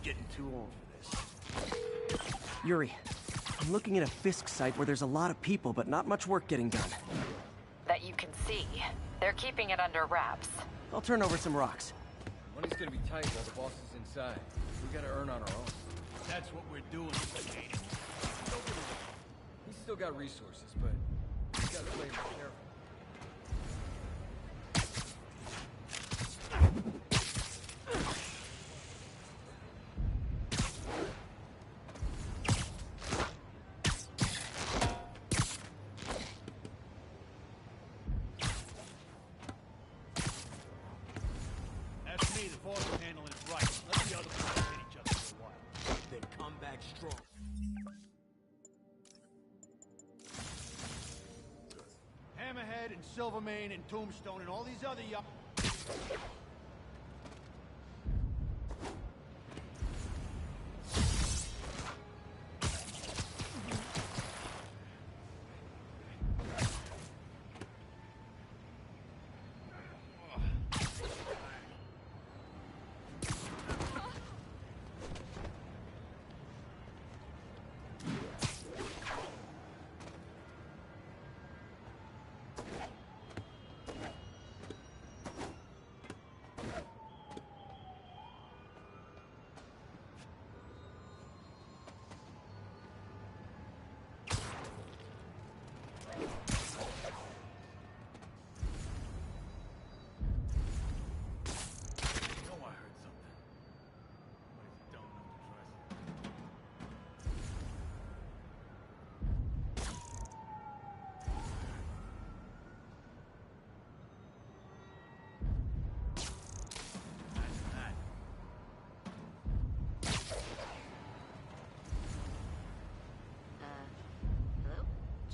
getting too old for this. Yuri, I'm looking at a Fisk site where there's a lot of people, but not much work getting done. That you can see. They're keeping it under wraps. I'll turn over some rocks. Money's gonna be tight while the boss is inside. We gotta earn on our own. That's what we're doing, Kate. He's still got resources, but we gotta play him careful. That's me, the boss is handling it right. Let the other boys hit each other for a while. Then come back strong. Hammerhead and Silvermane and Tombstone and all these other young...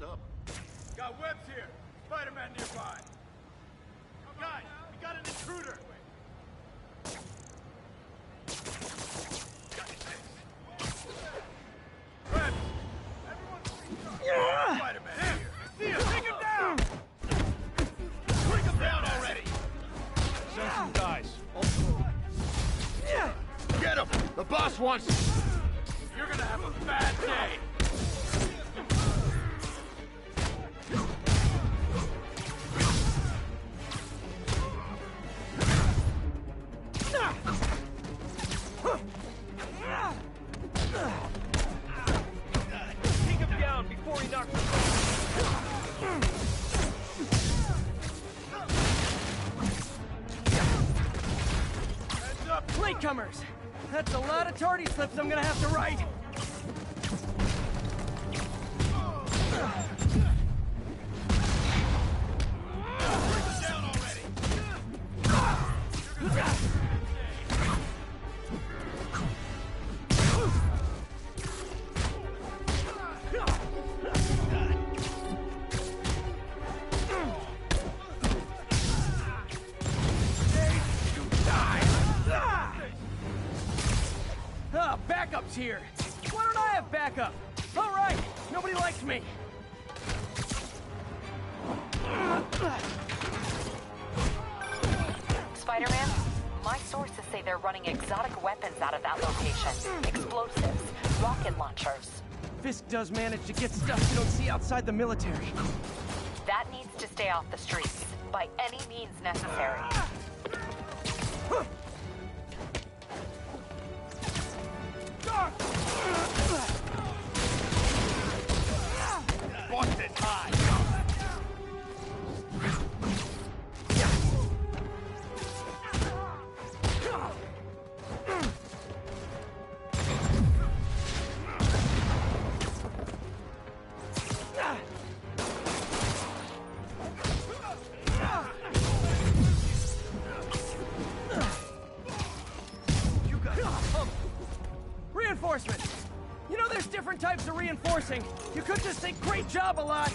Up. Got webs here! Spider-Man nearby! Guys, we got an intruder! Webs! Everyone, Spider-Man here! Take him down! Take him down already! Send some guys. Get him! The boss wants him! You're gonna have a bad day! Take him down before he knocks us Heads up! Latecomers! That's a lot of tardy slips I'm gonna have to write! Down already! Ah, backup's here! Why don't I have backup? Alright, nobody likes me! Spider-Man, my sources say they're running exotic weapons out of that location. Explosives, rocket launchers. Fisk does manage to get stuff you don't see outside the military. That needs to stay off the streets, by any means necessary. Busted high! Reinforcements! You know there's different types of reinforcing. You could just say great job a lot.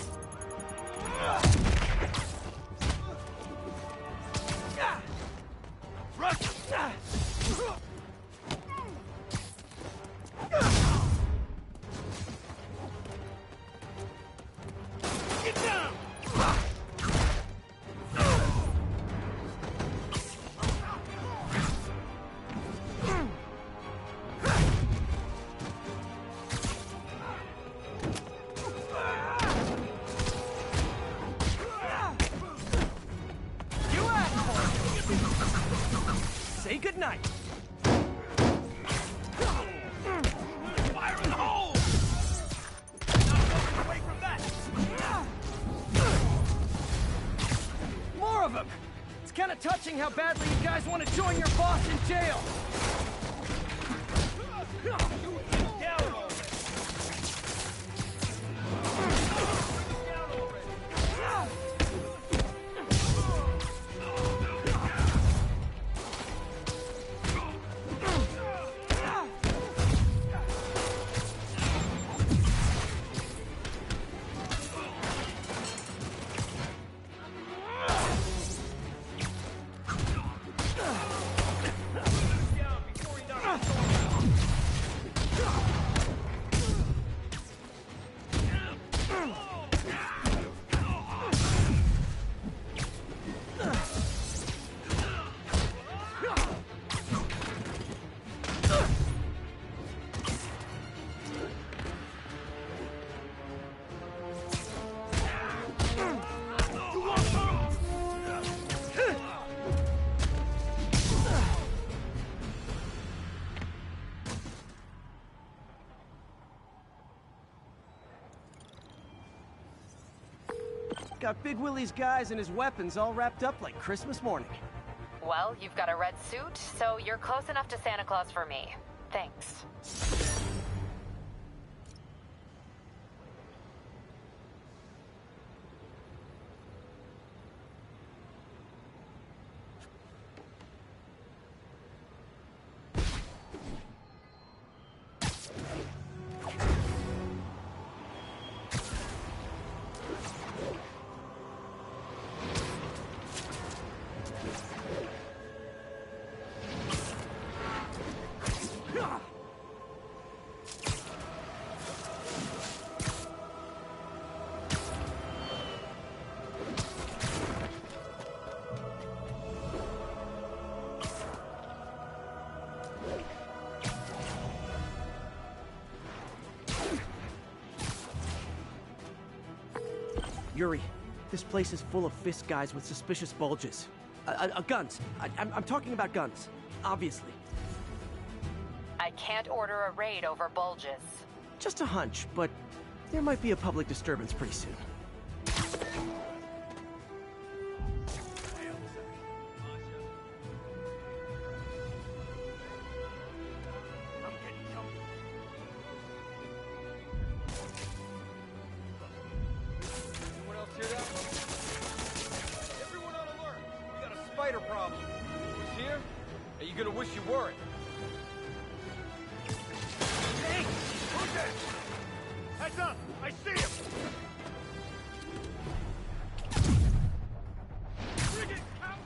Get down! touching how badly you guys want to join your boss in jail. Got Big Willie's guys and his weapons all wrapped up like Christmas morning. Well, you've got a red suit, so you're close enough to Santa Claus for me. Thanks. Yuri, this place is full of fist guys with suspicious bulges. Guns. I'm talking about guns, obviously. I can't order a raid over bulges. Just a hunch, but there might be a public disturbance pretty soon. Everyone on alert! We got a spider problem. Who's here? Are you gonna wish you weren't? Hey! Who's that? Heads up! I see him! Bring it, coward!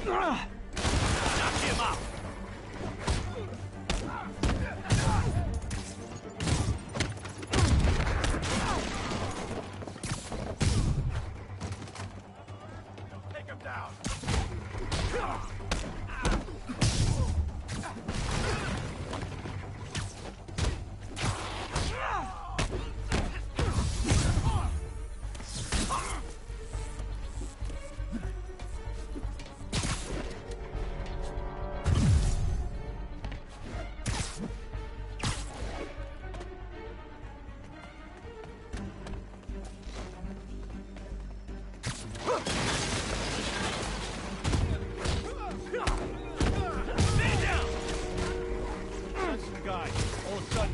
Knock him out! Take him down!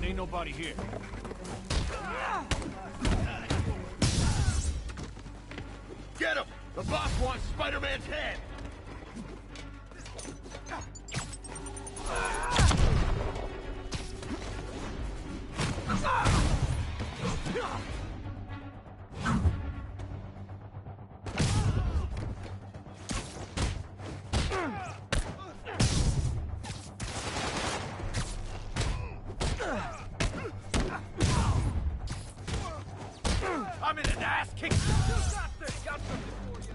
Ain't nobody here. Get him! The boss wants Spider-Man's head! I'm in an ass kick. Got something for you.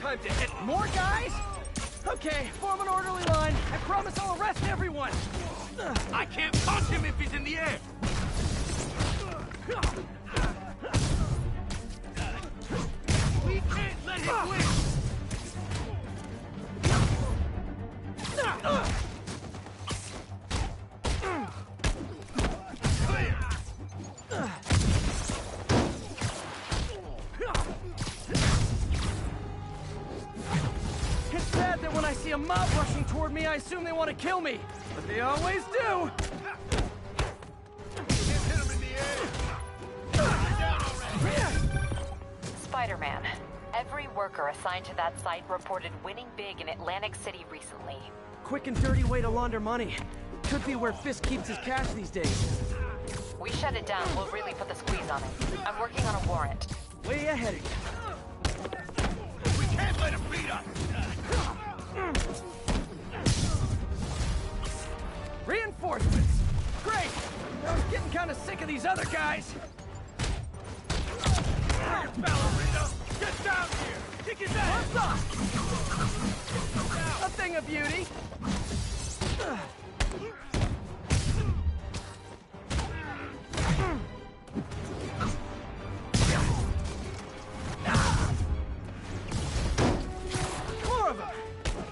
Time to hit more guys? Okay, form an orderly line. I promise I'll arrest everyone. I can't punch him if he's in the air. We can't let him win. It's sad that when I see a mob rushing toward me, I assume they want to kill me. But they always do. Can't hit him in the air. Get down already. Spider-Man. Every worker assigned to that site reported winning big in Atlantic City recently. Quick and dirty way to launder money. Could be where Fisk keeps his cash these days. We shut it down, we'll really put the squeeze on it. I'm working on a warrant. Way ahead of you. We can't let him beat us. Reinforcements! Great! I was getting kind of sick of these other guys. Ballerina, get down here. Kick his ass. What's up? A thing of beauty. More of them.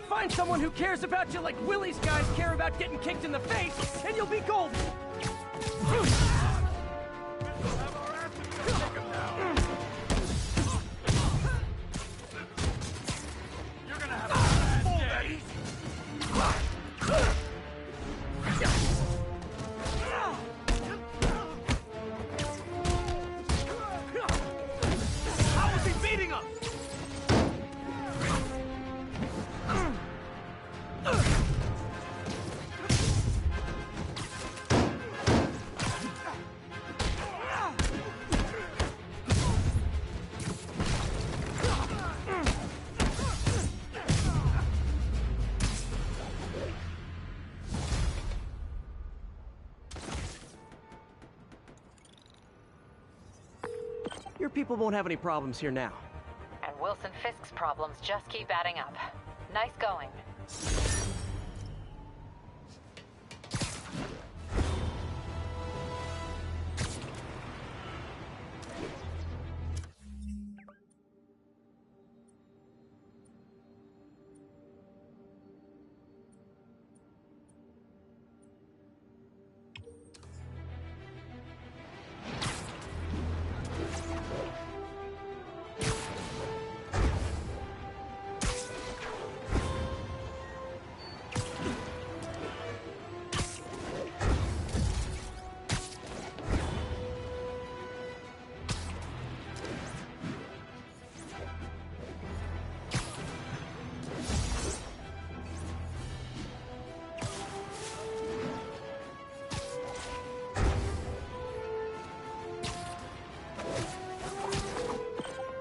Find someone who cares about you like Willie's guys care about getting kicked in the face, and you'll be golden. You're gonna have a full day. How is he beating us? Your people won't have any problems here now. And Wilson Fisk's problems just keep adding up. Nice going.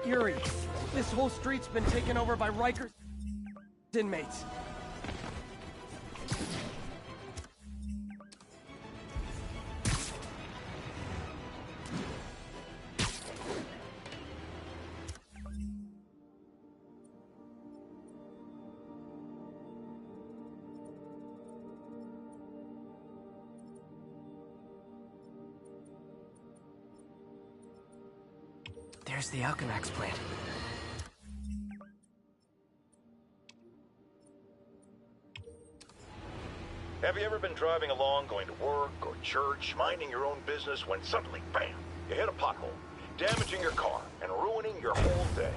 Yuri, this whole street's been taken over by Riker's inmates. There's the Alchemax plant. Have you ever been driving along, going to work or church, minding your own business, when suddenly, bam, you hit a pothole, damaging your car and ruining your whole day?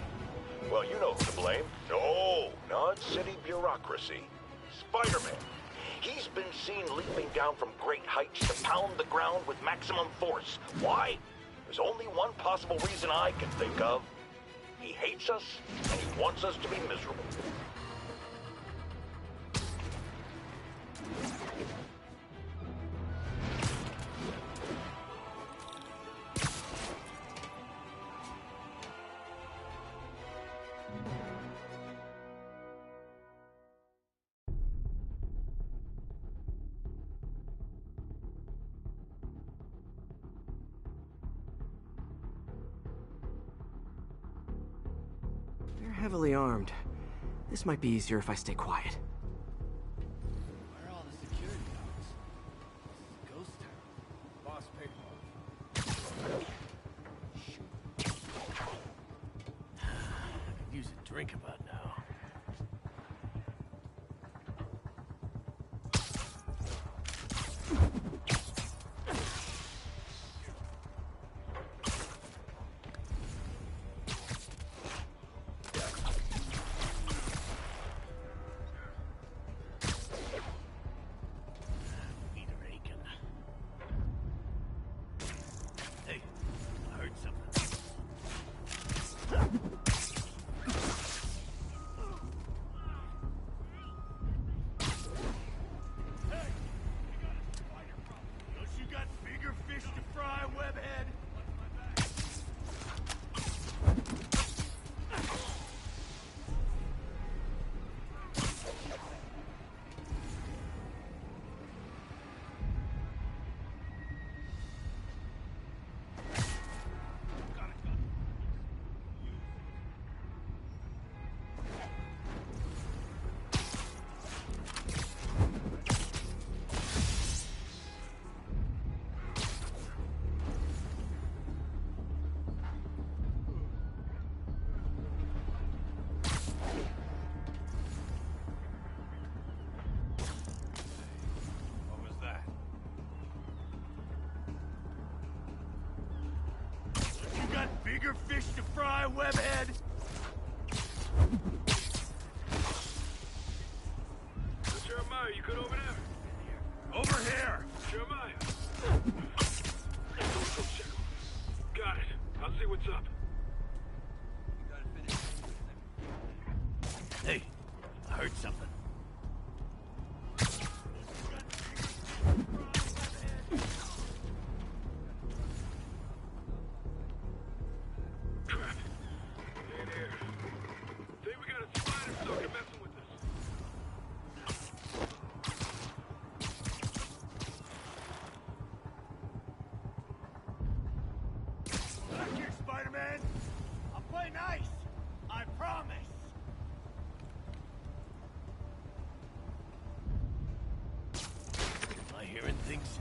Well, you know who to blame. No, not city bureaucracy. Spider-Man. He's been seen leaping down from great heights to pound the ground with maximum force. Why? There's only one possible reason I can think of. He hates us, and he wants us to be miserable. They're heavily armed. This might be easier if I stay quiet. Where are all the security guards? This is a ghost town. Boss paid I could use a drink about now. Bigger fish to fry, webhead! Jeremiah, you good over there? Over here! Jeremiah! Go check him. Got it. I'll see what's up. Hey, I heard something. Crap. In here. Think we got a spider sucker messing with us. Back here, Spider-Man! I'll play nice! I promise! Am I hearing things?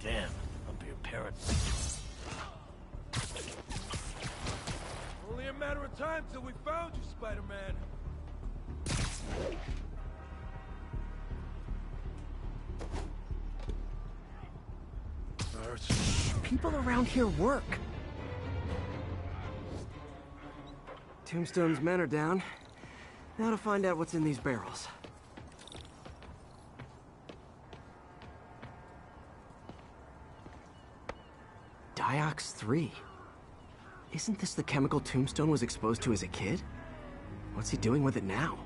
Damn, I'm your parents. Only a matter of time till we found you, Spider-Man. People around here work. Tombstone's men are down. Now to find out what's in these barrels. Diox 3. Isn't this the chemical Tombstone was exposed to as a kid? What's he doing with it now?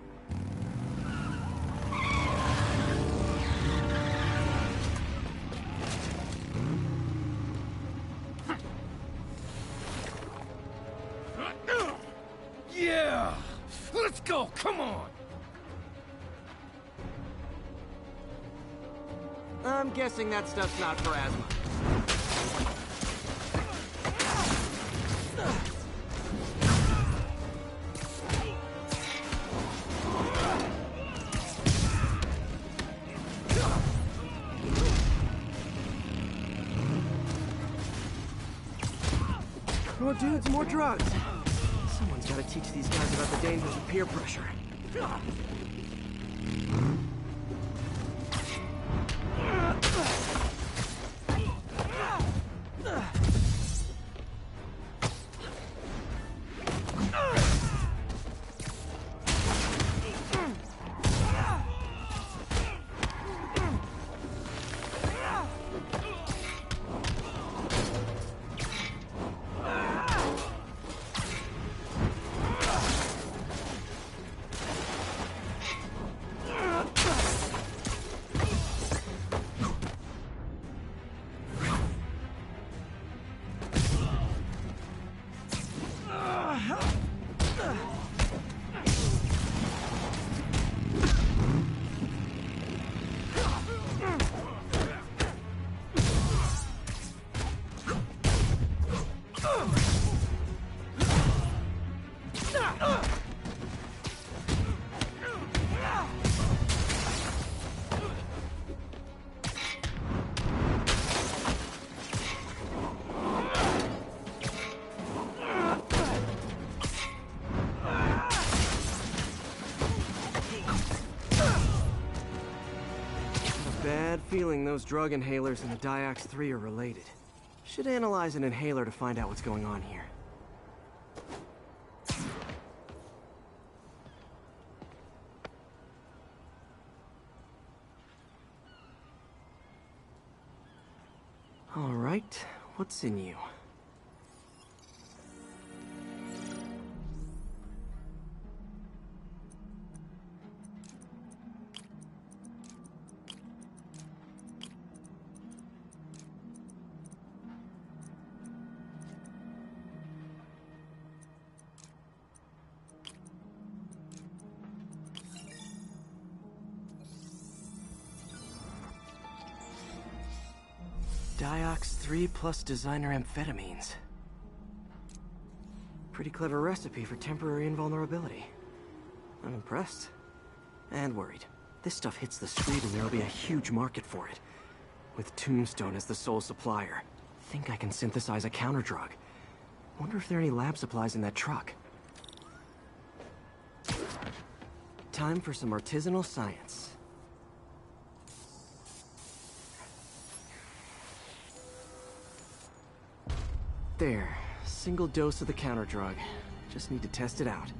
Yeah! Let's go, come on! I'm guessing that stuff's not for asthma. More dudes, more drugs. Someone's got to teach these guys about the dangers of peer pressure. feeling those drug inhalers and the Diox 3 are related. Should analyze an inhaler to find out what's going on here. All right, what's in you? Diox 3 plus designer amphetamines. Pretty clever recipe for temporary invulnerability. I'm impressed. And worried. This stuff hits the street and there'll be a huge market for it. With Tombstone as the sole supplier. Think I can synthesize a counterdrug. Wonder if there are any lab supplies in that truck. Time for some artisanal science. There. Single dose of the counterdrug. Just need to test it out.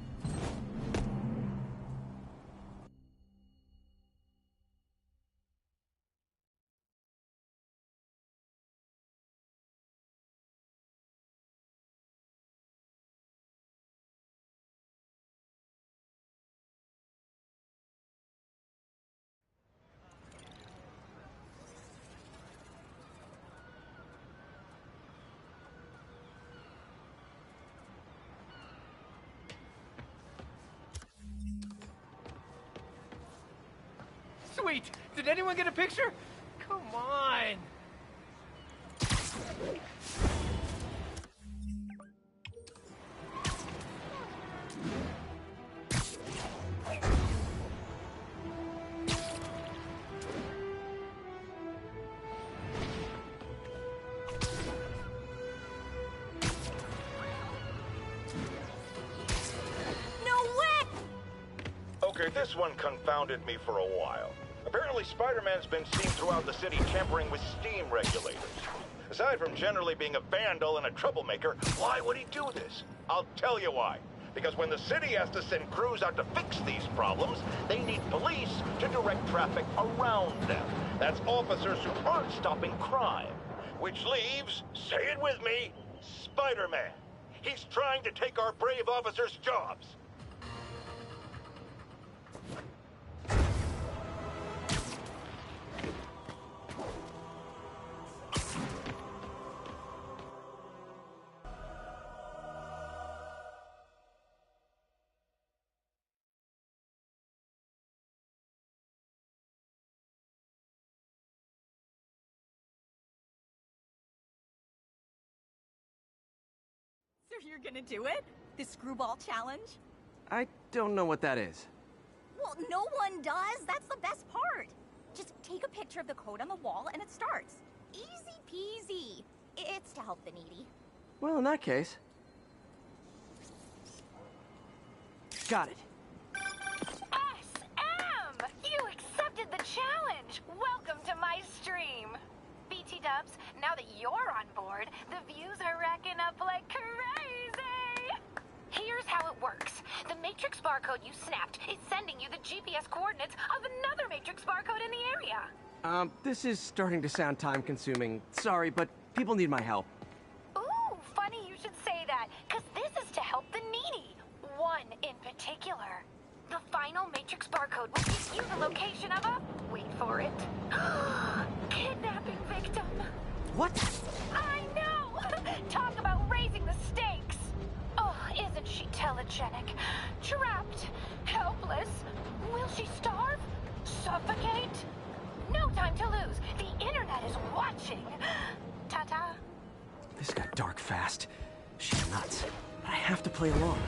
Sweet! Did anyone get a picture? Come on! Okay, this one confounded me for a while. Apparently, Spider-Man's been seen throughout the city tampering with steam regulators. Aside from generally being a vandal and a troublemaker, why would he do this? I'll tell you why. Because when the city has to send crews out to fix these problems, they need police to direct traffic around them. That's officers who aren't stopping crime. Which leaves, say it with me, Spider-Man. He's trying to take our brave officers' jobs. So you're gonna do it? The screwball challenge? I don't know what that is. Well, no one does. That's the best part. Just take a picture of the code on the wall and it starts. Easy peasy. It's to help the needy. Well, in that case... Got it. SM! You accepted the challenge! Welcome to my stream! BT Dubs, now that you're on board, the views are racking up like crazy! Here's how it works. The Matrix barcode you snapped is sending you the GPS coordinates of another Matrix barcode in the area. This is starting to sound time-consuming. Sorry, but people need my help. Ooh, funny you should say that, because this is to help the needy. One in particular. The final Matrix barcode will give you the location of a... wait for it. Kidnapping victim. What? I know! Talk about raising the stakes! Oh, isn't she telegenic? Trapped. Helpless. Will she starve? Suffocate? No time to lose. The internet is watching. Ta-ta. This got dark fast. She's nuts. But I have to play along.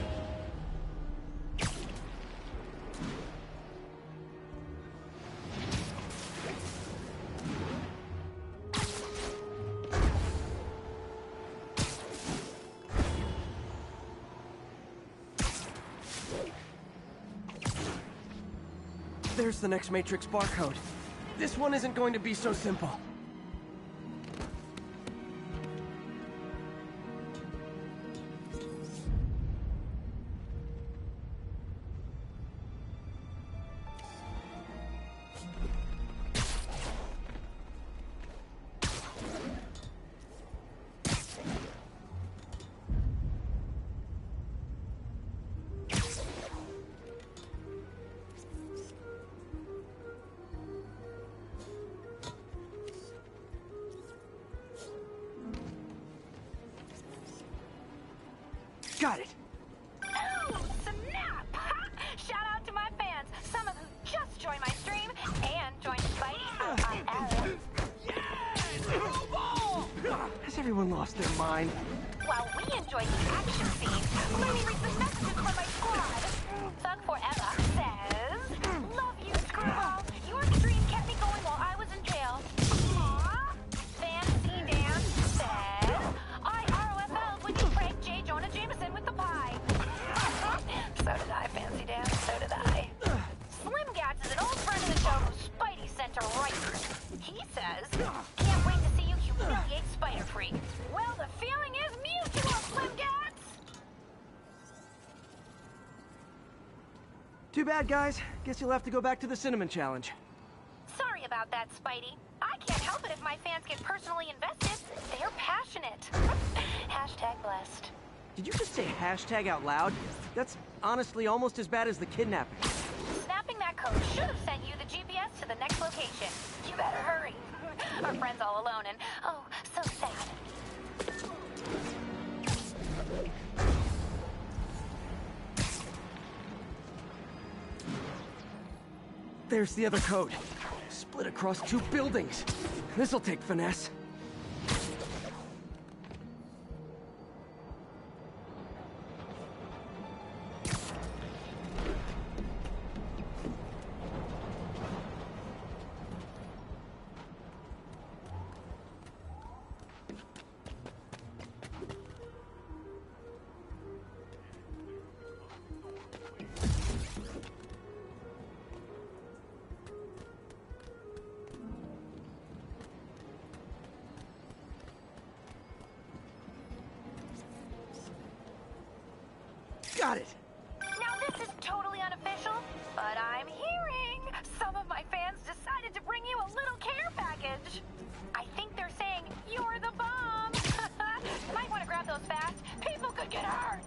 There's the next Matrix barcode. This one isn't going to be so simple. Got it! Oh, snap! Shout out to my fans, some of who just joined my stream and joined Spidey IRL. Has everyone lost their mind? While we enjoyed the action scene, let me read some messages from my squad. Thug Forever says, "Love you, Screwball. Your stream kept me going while I was in jail." Aww. Fancy Dan says, "I ROFL'd when you pranked J. Jonah Jameson with the pie." So did I, Fancy Dan. So did I. Slim Gats is an old friend of the show who Spidey sent to right. He says, "Can't wait to see you humiliate Spider-Freak." Well, the feeling is mutual, Slim Gats! Too bad, guys. Guess you'll have to go back to the Cinnamon Challenge. Sorry about that, Spidey. I can't help it if my fans get personally invested. They're passionate. Hashtag blessed. Did you just say hashtag out loud? That's honestly almost as bad as the kidnapping. Snapping that code should have sent you the GPS to the next location. You better hurry. Our friend's all alone and, oh, so sad. There's the other code. Split across 2 buildings. This'll take finesse. Got it! Now this is totally unofficial, but I'm hearing some of my fans decided to bring you a little care package. I think they're saying you're the bomb. Might want to grab those fast. People could get hurt.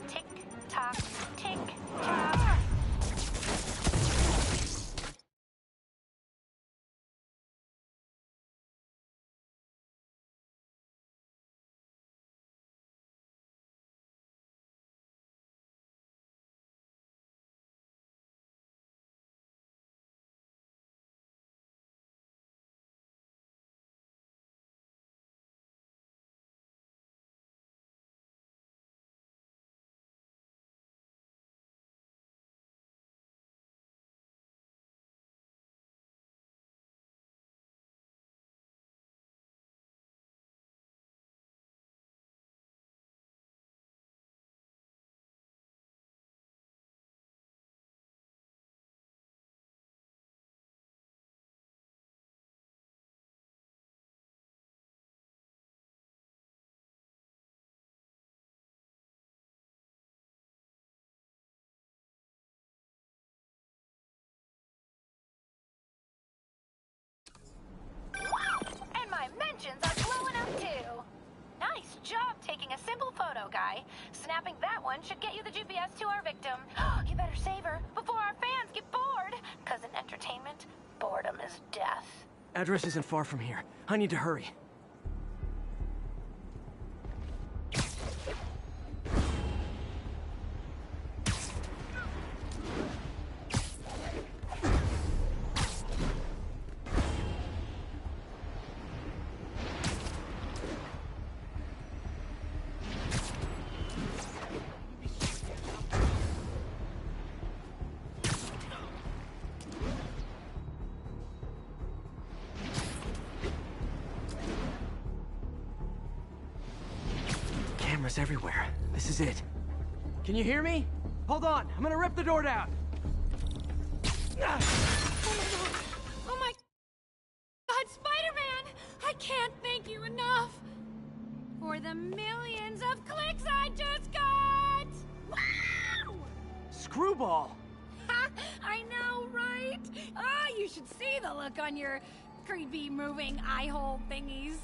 Tick tock, tick tock. And my mentions are blowing up too. Nice job taking a simple photo, guy. Snapping that one should get you the GPS to our victim. You better save her before our fans get bored. Cause in entertainment, boredom is death. Address isn't far from here. I need to hurry. cameras everywhere. This is it. Can you hear me? Hold on, I'm gonna rip the door down. Oh my God, Spider-Man! I can't thank you enough for the millions of clicks I just got! Wow! Screwball! Ha! I know, right? Ah, you should see the look on your creepy moving eye hole thingies.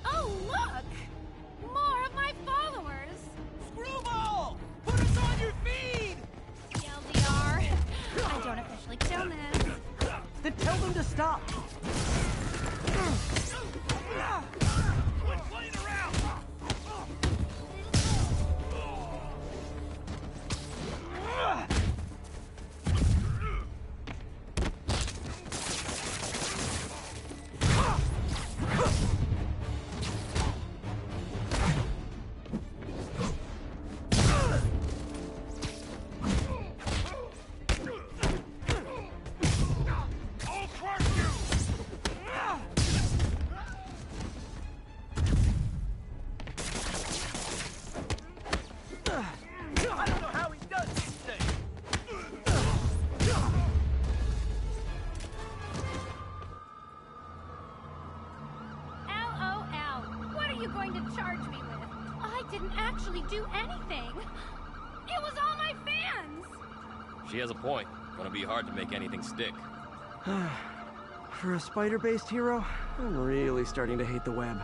Oh, look! More of my followers! Screwball! Put us on your feed! TLDR, I don't officially kill them. Then tell them to stop. Quit playing around! I'll crush you! I don't know how he does these things. LOL. What are you going to charge me with? I didn't actually do anything. It was all my fans. She has a point. Gonna be hard to make anything stick. For a spider-based hero, I'm really starting to hate the web.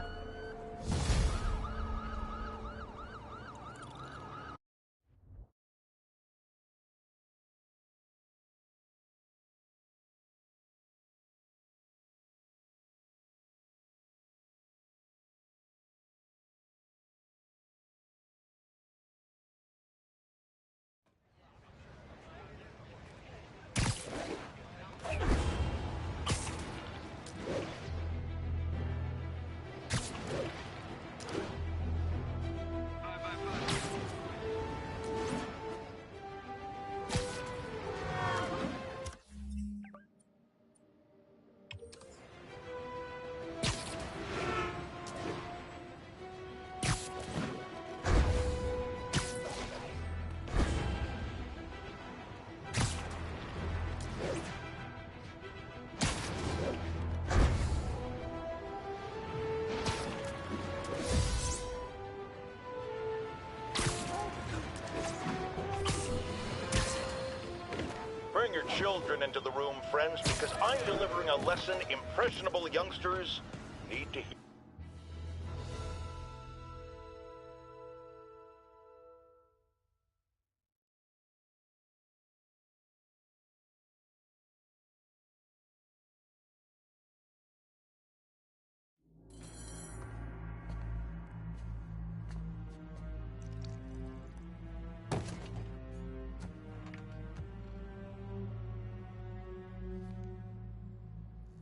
Bring your children into the room, friends, because I'm delivering a lesson impressionable youngsters need to hear.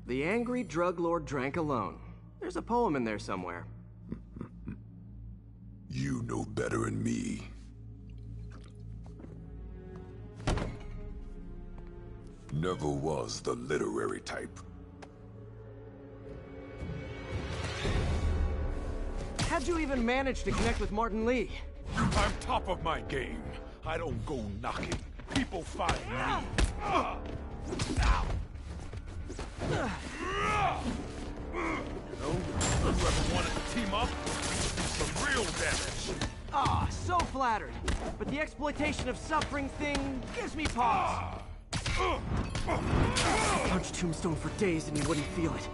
The angry drug lord drank alone. There's a poem in there somewhere. You know better than me. Never was the literary type. How'd you even manage to connect with Martin Lee? I'm top of my game. I don't go knocking. People find me. Whoever wanted to team up, some real damage. Ah, so flattered. But the exploitation of suffering thing gives me pause. I punched Tombstone for days and he wouldn't feel it.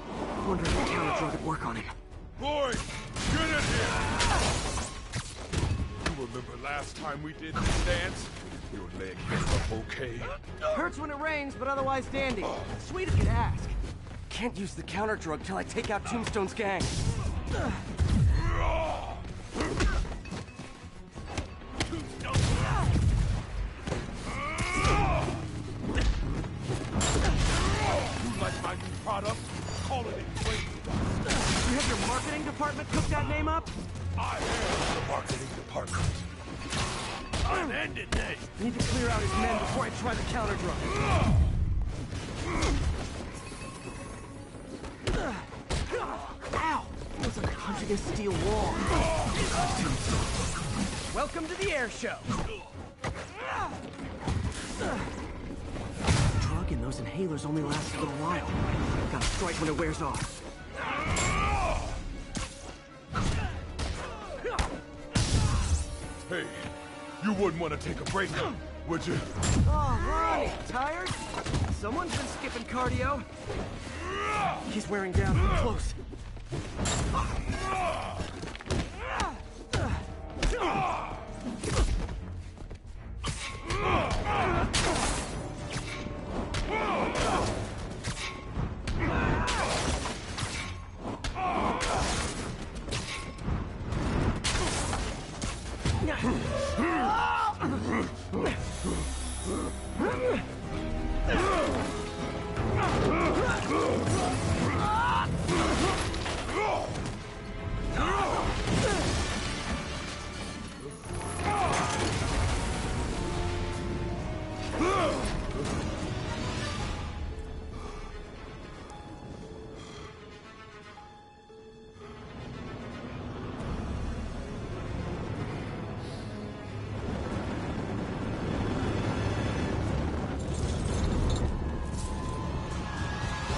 Wonder if the counter drug would work on him. Boys, get in here! You remember last time we did this dance? Your leg held up okay? Hurts when it rains, but otherwise dandy. Sweet of you to ask. Can't use the counter drug till I take out Tombstone's gang. You like my new product? Call it a trade. You have your marketing department cook that name up? I am the marketing department. An ended day. I need to clear out his men before I try the counter drug. Ow! Feels like punching a steel wall. Welcome to the air show. Drug in those inhalers only lasts a little while. Gotta strike when it wears off. Hey, you wouldn't want to take a break, would you? Oh, Ronnie, tired? Someone's been skipping cardio. He's wearing down. Close.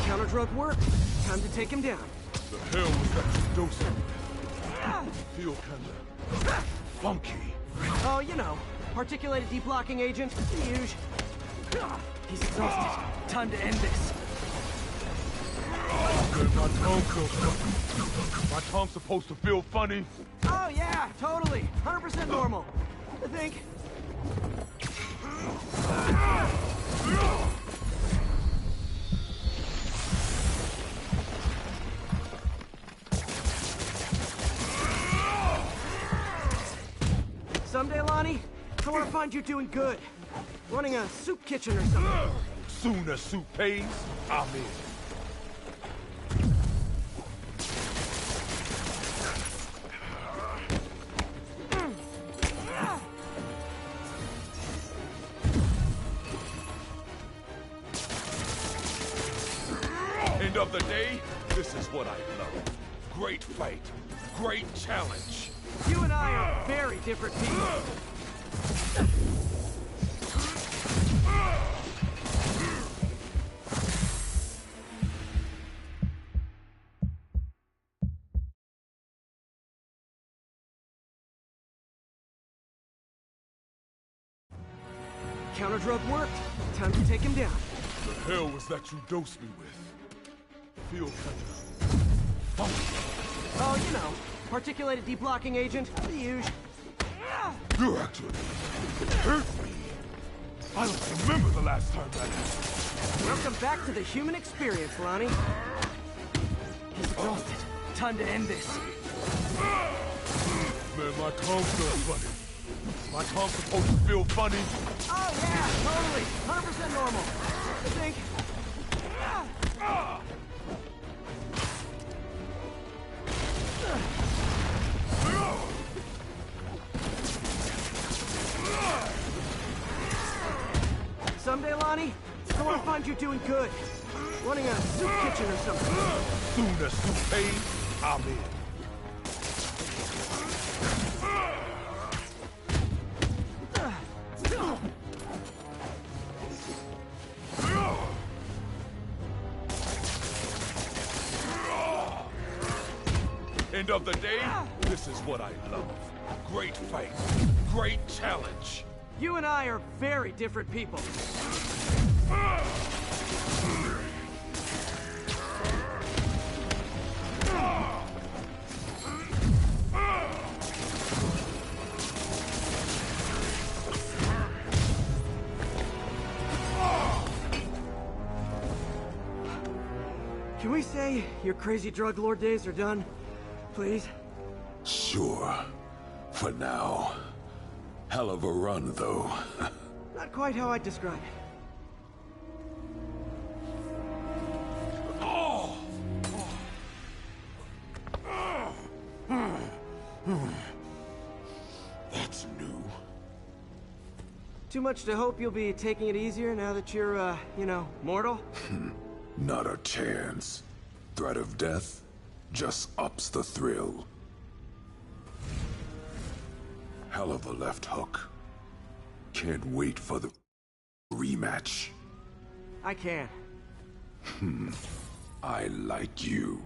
Counter drug worked. Time to take him down. The hell was that dosing? Feel kinda funky. Oh, you know, particulated deblocking agent, the usual. He's exhausted. Time to end this. Good, my tongue feels funny. My tongue's supposed to feel funny. Oh yeah, totally. 100% normal. I think. Someday, Lonnie, I want to find you doing good. Running a soup kitchen or something. Soon as soup pays, I'm in. End of the day, this is what I love. Great fight, great challenge. You and I are very different people. Counter drug worked. Time to take him down. The hell was that you dosed me with? Feel kinda funky. Oh, you know, particulated deblocking agent, the usual. You actually hurt me. I don't remember the last time that happened. Welcome back to the human experience, Lonnie. He's exhausted. Time to end this. Man, my tongue feels funny. My tongue's supposed to feel funny. Oh yeah, totally. 100% normal. I think. Someday, Lonnie, I want to find you doing good. Running a soup kitchen or something. Soon as soup pays, I'm in. End of the day, this is what I love. Great fight, great challenge. You and I are very different people. Can we say your crazy drug lord days are done? Please? Sure. For now. Hell of a run, though. Not quite how I'd describe it. That's new. Too much to hope you'll be taking it easier now that you're, you know, mortal? Not a chance. Threat of death just ups the thrill. Hell of a left hook. Can't wait for the rematch. I can. I like you.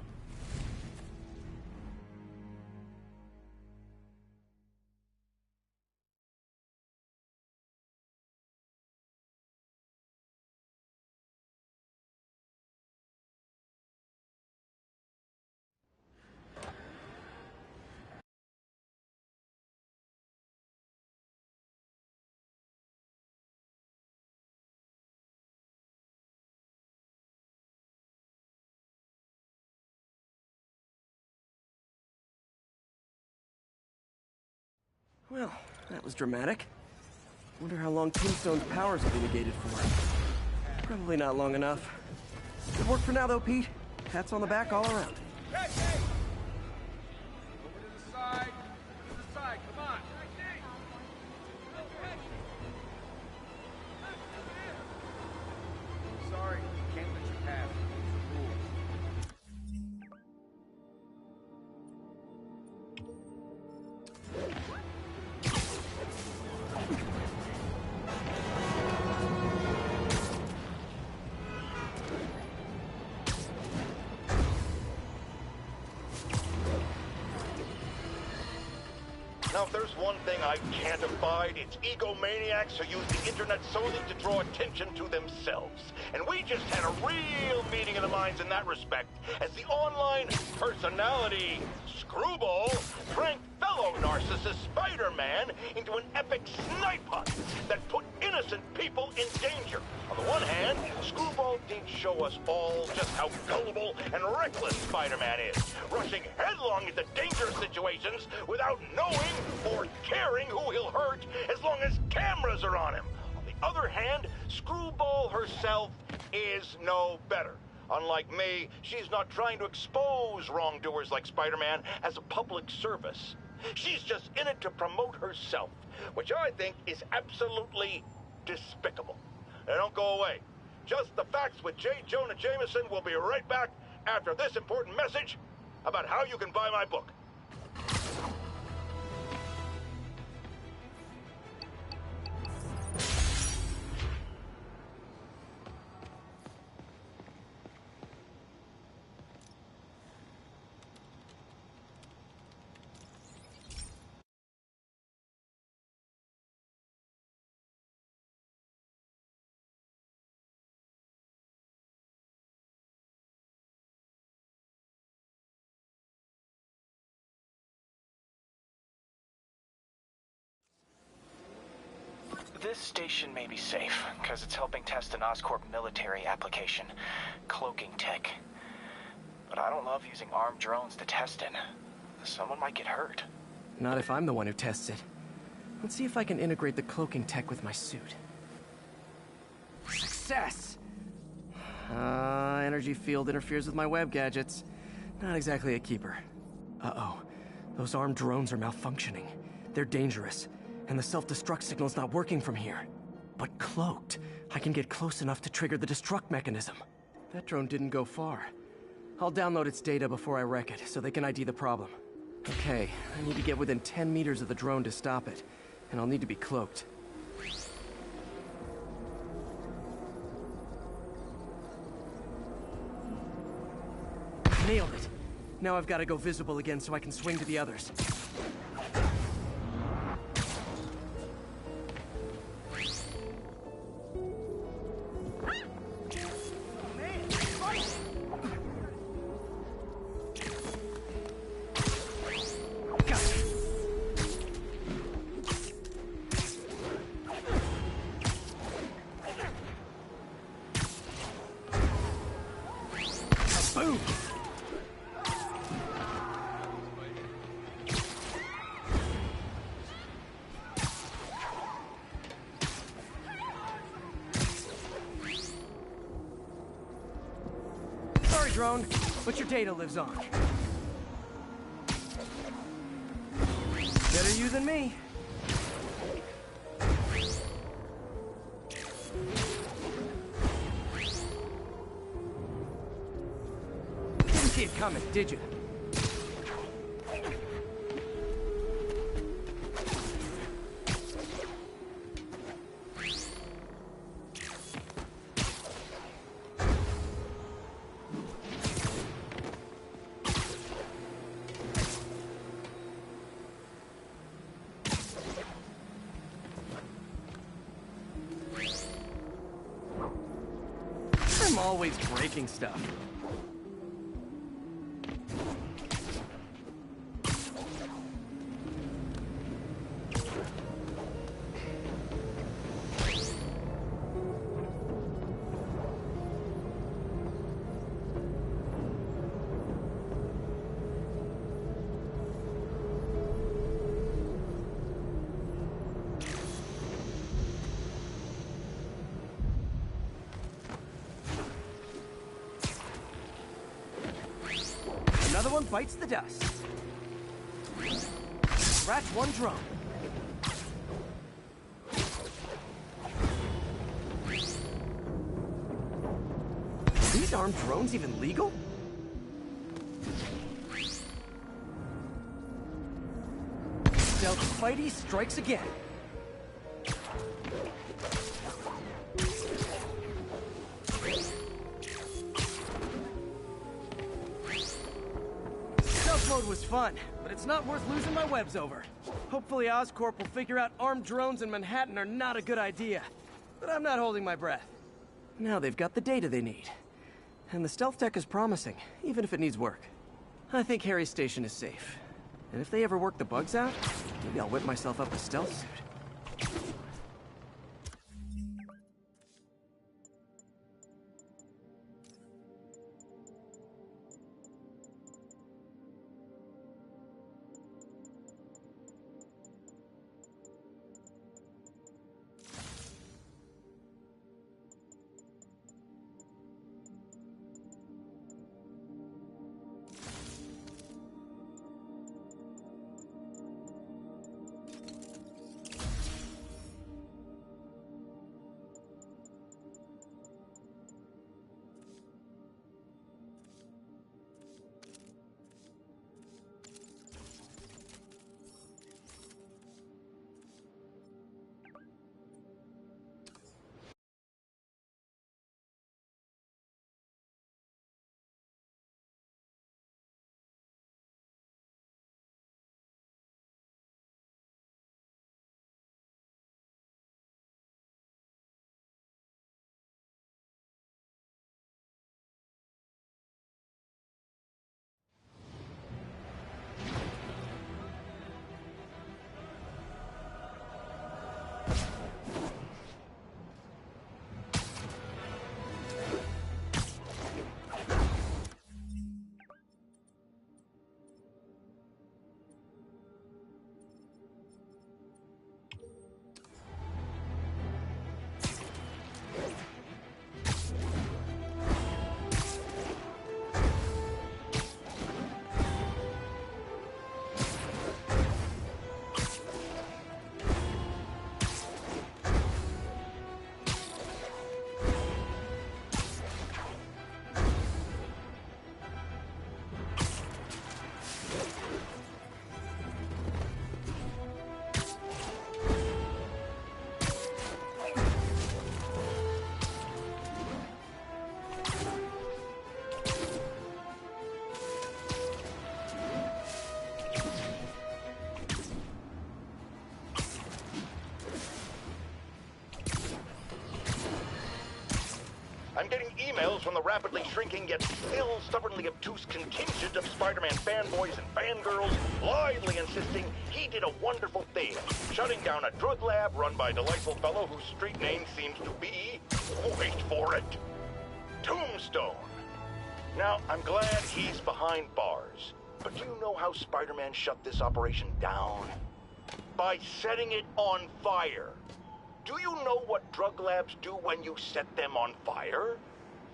Well, that was dramatic. Wonder how long Tombstone's powers will be negated for. Probably not long enough. Good work for now, though, Pete. Pats on the back all around. Hey, hey! Over to the side. To the side, come on. Sorry, can't let you pass. It's the rules. Now, if there's one thing I can't abide, it's egomaniacs who use the internet solely to draw attention to themselves. And we just had a real meeting of the minds in that respect, as the online personality Screwball pranked fellow narcissist Spider-Man into an epic snipe hunt that put innocent people in danger. On the one hand, Screwball did show us all just how gullible and reckless Spider-Man is, rushing headlong into dangerous situations without knowing or caring who he'll hurt as long as cameras are on him. On the other hand, Screwball herself is no better. Unlike me, she's not trying to expose wrongdoers like Spider-Man as a public service. She's just in it to promote herself, which I think is absolutely despicable. Now don't go away. Just the Facts with J. Jonah Jameson will be right back after this important message about how you can buy my book. This station may be safe, because it's helping test an Oscorp military application, cloaking tech. But I don't love using armed drones to test it. Someone might get hurt. Not if I'm the one who tests it. Let's see if I can integrate the cloaking tech with my suit. Success! Energy field interferes with my web gadgets. Not exactly a keeper. Uh-oh. Those armed drones are malfunctioning. They're dangerous. And the self-destruct signal's not working from here. But cloaked, I can get close enough to trigger the destruct mechanism. That drone didn't go far. I'll download its data before I wreck it, so they can ID the problem. Okay, I need to get within 10 meters of the drone to stop it. And I'll need to be cloaked. Nailed it! Now I've got to go visible again so I can swing to the others. Boom! Sorry, drone, but your data lives on. Better you than me. Didn't see it coming, did you? always breaking stuff. Another one bites the dust. Scratch one drone. Are these armed drones even legal? Stealth Spidey strikes again. Mode was fun, but it's not worth losing my webs over. Hopefully Oscorp will figure out armed drones in Manhattan are not a good idea. But I'm not holding my breath. Now they've got the data they need. And the stealth tech is promising, even if it needs work. I think Harry's station is safe. And if they ever work the bugs out, maybe I'll whip myself up a stealth suit. I'm getting emails from the rapidly shrinking yet still stubbornly obtuse contingent of Spider-Man fanboys and fangirls blithely insisting he did a wonderful thing, shutting down a drug lab run by a delightful fellow whose street name seems to be, wait for it, Tombstone. Now, I'm glad he's behind bars, but do you know how Spider-Man shut this operation down? By setting it on fire. Do you know what drug labs do when you set them on fire?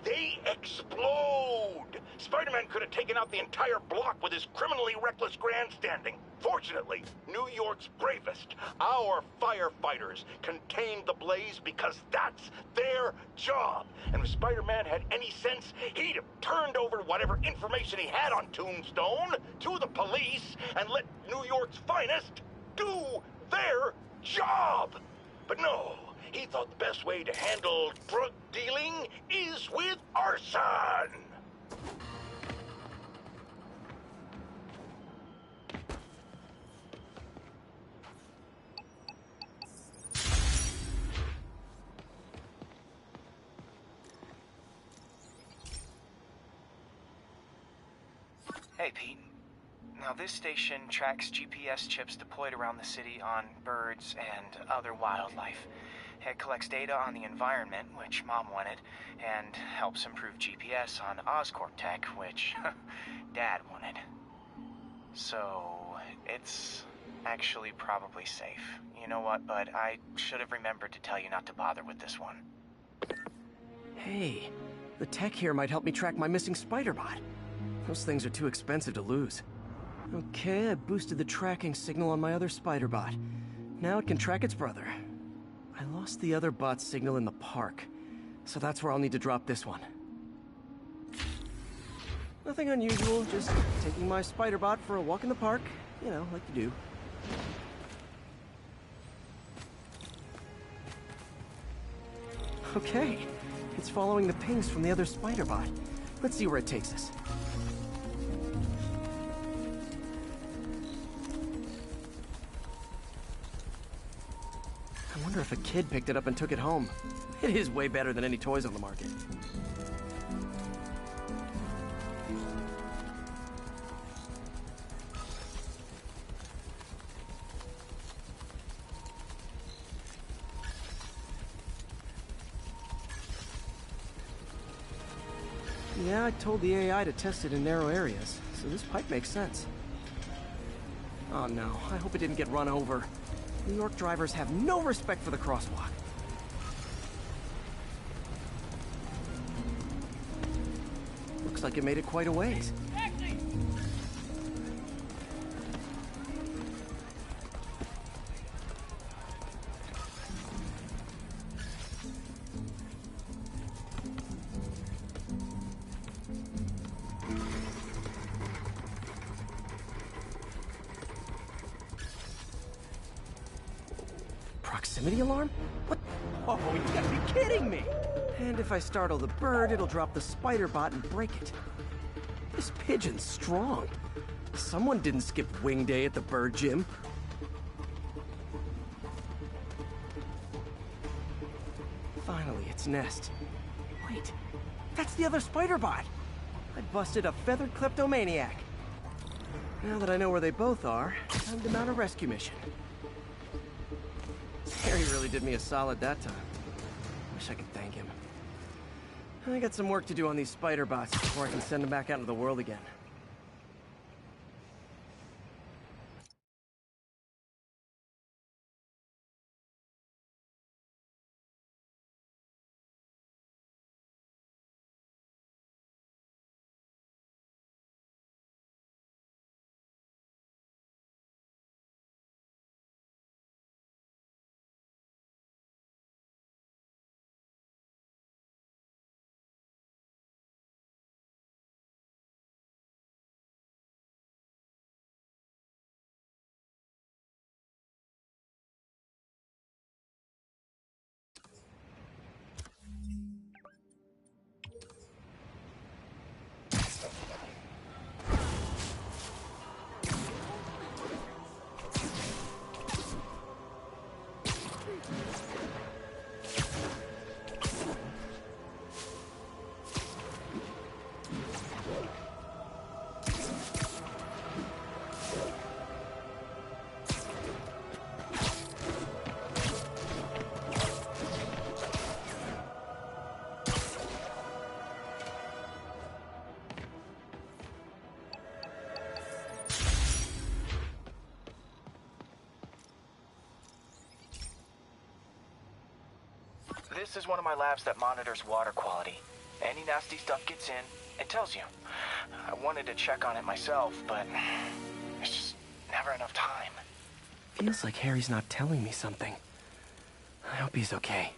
They explode! Spider-Man could have taken out the entire block with his criminally reckless grandstanding. Fortunately, New York's bravest, our firefighters, contained the blaze because that's their job. And if Spider-Man had any sense, he'd have turned over whatever information he had on Tombstone to the police and let New York's finest do their job. But no, he thought the best way to handle drug dealing is with arson. Hey, Pete. Now, this station tracks GPS chips deployed around the city on birds and other wildlife. It collects data on the environment, which Mom wanted, and helps improve GPS on Oscorp tech, which Dad wanted. So, it's actually probably safe. You know what, bud? I should have remembered to tell you not to bother with this one. Hey, the tech here might help me track my missing spider bot. Those things are too expensive to lose. Okay, I boosted the tracking signal on my other spider bot. Now it can track its brother. I lost the other bot's signal in the park, so that's where I'll need to drop this one. Nothing unusual, just taking my spider bot for a walk in the park. You know, like you do. Okay, it's following the pings from the other spider bot. Let's see where it takes us. I wonder if a kid picked it up and took it home. It is way better than any toys on the market. Yeah, I told the AI to test it in narrow areas, so this pipe makes sense. Oh no, I hope it didn't get run over. New York drivers have no respect for the crosswalk. Looks like it made it quite a ways. Proximity alarm? What? Oh, you gotta be kidding me! And if I startle the bird, it'll drop the spider bot and break it. This pigeon's strong. Someone didn't skip wing day at the bird gym. Finally, its nest. Wait, that's the other spider bot! I busted a feathered kleptomaniac. Now that I know where they both are, time to mount a rescue mission. Harry really did me a solid that time. Wish I could thank him. I got some work to do on these spider bots before I can send them back out into the world again. This is one of my labs that monitors water quality. Any nasty stuff gets in, it tells you. I wanted to check on it myself, but there's just never enough time. Feels like Harry's not telling me something. I hope he's okay.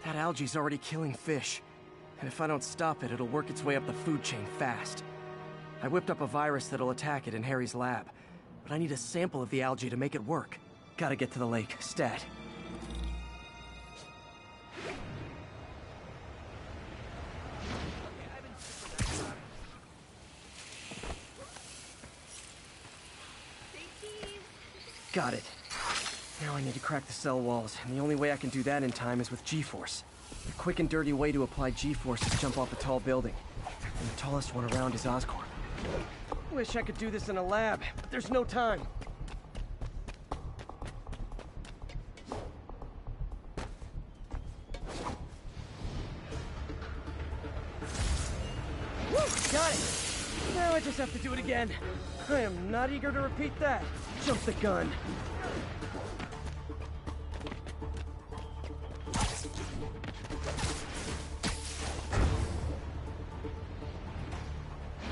That algae's already killing fish. And if I don't stop it, it'll work its way up the food chain fast. I whipped up a virus that'll attack it in Harry's lab. But I need a sample of the algae to make it work. Gotta get to the lake, stat. Got it. Now I need to crack the cell walls, and the only way I can do that in time is with G-Force. The quick and dirty way to apply G-Force is jump off a tall building. And the tallest one around is Oscorp. Wish I could do this in a lab, but there's no time. Woo! Got it! Now I just have to do it again. I am not eager to repeat that. Jump the gun.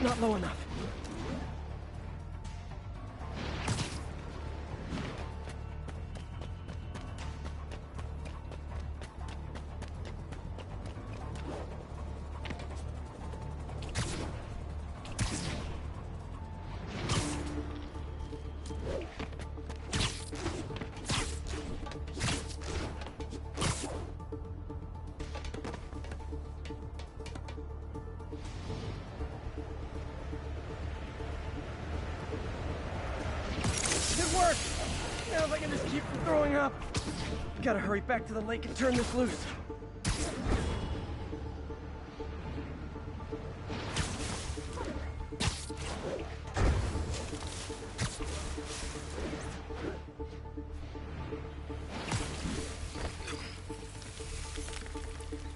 Not low enough. Good work! Now if I can just keep from throwing up. Gotta hurry back to the lake and turn this loose.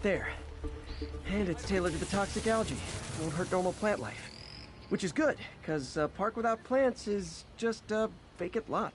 There. And it's tailored to the toxic algae. Won't hurt normal plant life. Which is good, because a park without plants is just a vacant lot.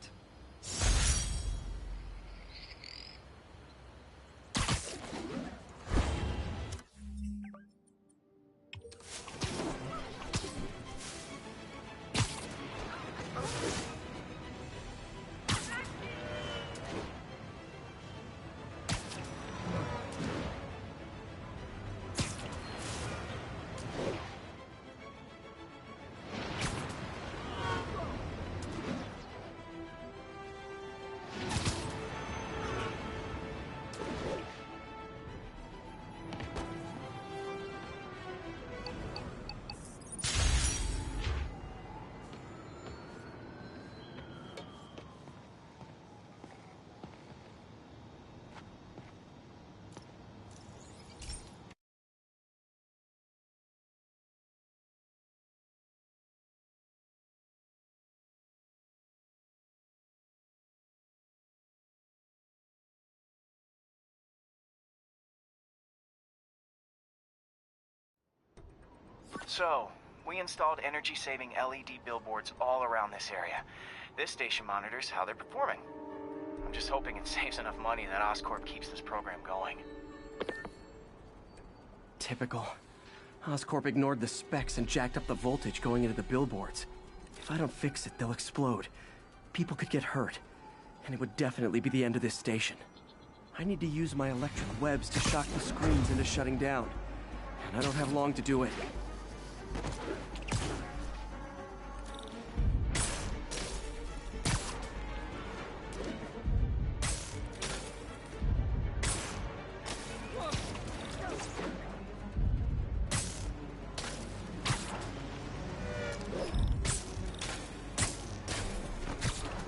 So, we installed energy-saving LED billboards all around this area. This station monitors how they're performing. I'm just hoping it saves enough money that Oscorp keeps this program going. Typical. Oscorp ignored the specs and jacked up the voltage going into the billboards. If I don't fix it, they'll explode. People could get hurt. And it would definitely be the end of this station. I need to use my electric webs to shock the screens into shutting down. And I don't have long to do it.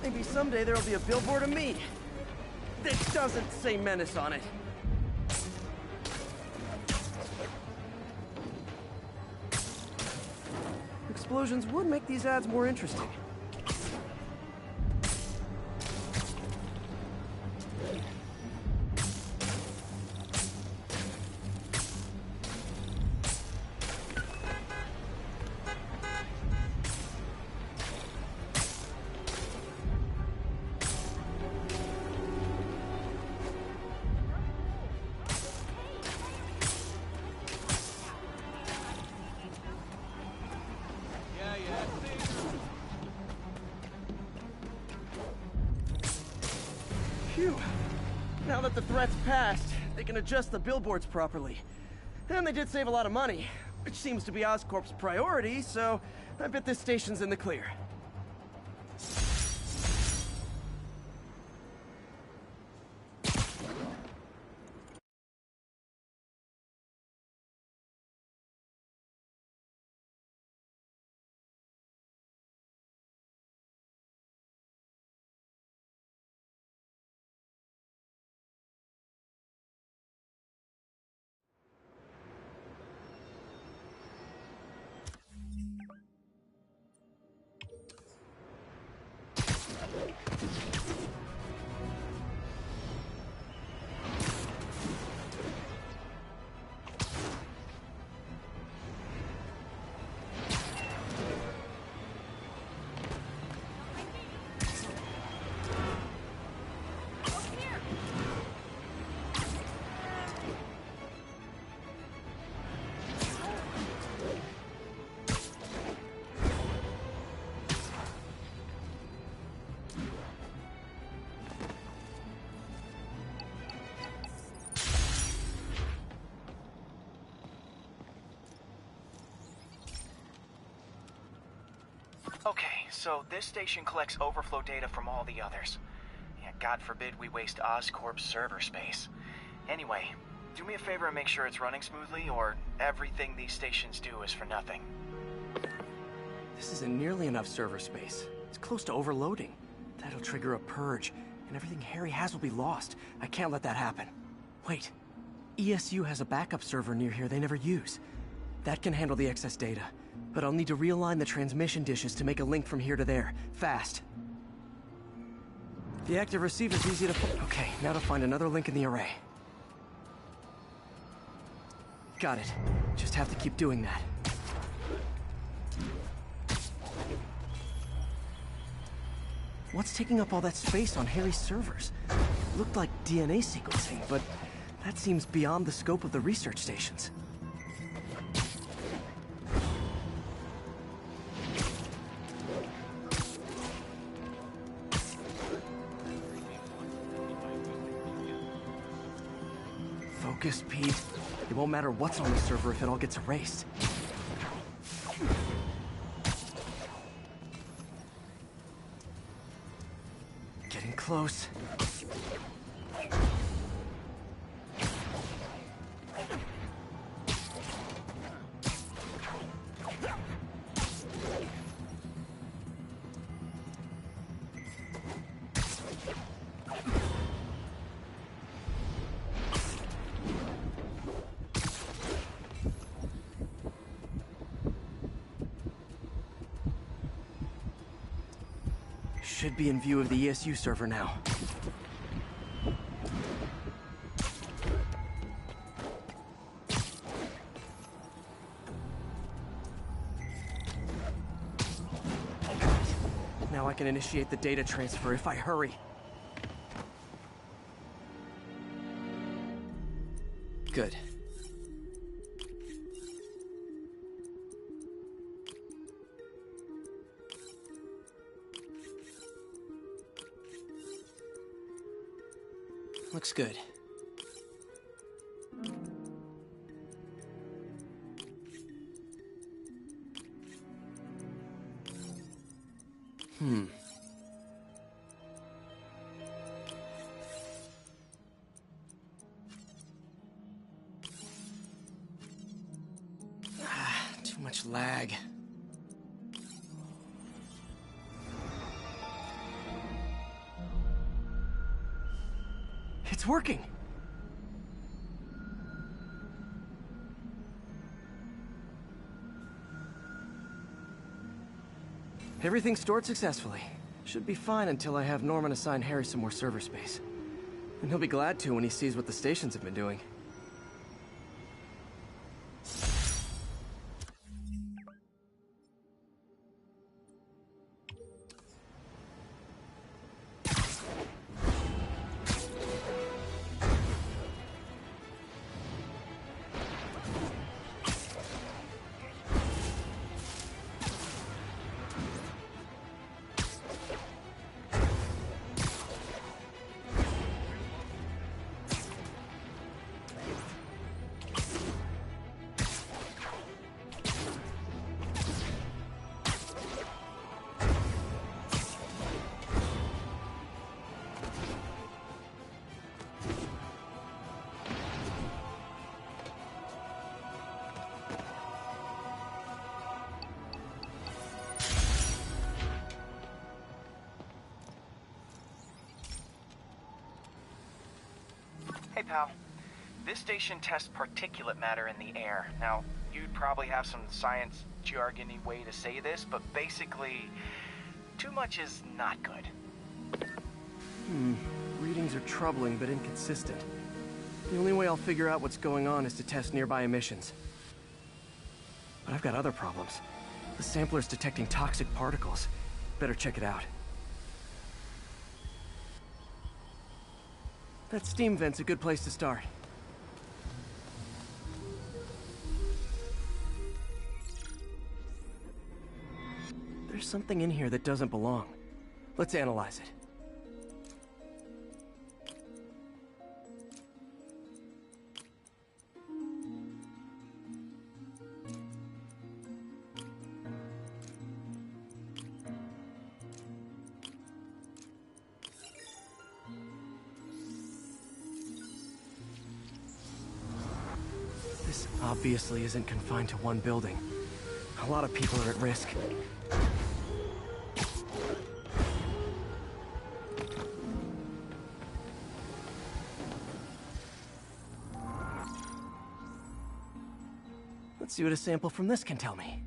Maybe someday there'll be a billboard of me. That doesn't say Menace on it. Explosions would make these ads more interesting. Phew. Now that the threat's passed, they can adjust the billboards properly. And they did save a lot of money, which seems to be Oscorp's priority, so I bet this station's in the clear. Okay, so this station collects overflow data from all the others. Yeah, God forbid we waste Oscorp's server space. Anyway, do me a favor and make sure it's running smoothly, or everything these stations do is for nothing. This isn't nearly enough server space. It's close to overloading. That'll trigger a purge, and everything Harry has will be lost. I can't let that happen. Wait. ESU has a backup server near here they never use. That can handle the excess data, but I'll need to realign the transmission dishes to make a link from here to there, fast. The active receiver's easy to... Okay, now to find another link in the array. Got it. Just have to keep doing that. What's taking up all that space on Harry's servers? Looked like DNA sequencing, but that seems beyond the scope of the research stations. Focus, Pete. It won't matter what's on the server if it all gets erased. Getting close. Should be in view of the ESU server now. Now I can initiate the data transfer if I hurry. Good. Looks good. Too much lag. It's working! Everything's stored successfully. Should be fine until I have Norman assign Harry some more server space. And he'll be glad to when he sees what the stations have been doing. Hey, pal. This station tests particulate matter in the air. Now, you'd probably have some science jargony way to say this, but basically, too much is not good. Readings are troubling but inconsistent. The only way I'll figure out what's going on is to test nearby emissions. But I've got other problems. The sampler's detecting toxic particles. Better check it out. That steam vent's a good place to start. There's something in here that doesn't belong. Let's analyze it. obviously isn't confined to one building. A lot of people are at risk. Let's see what a sample from this can tell me.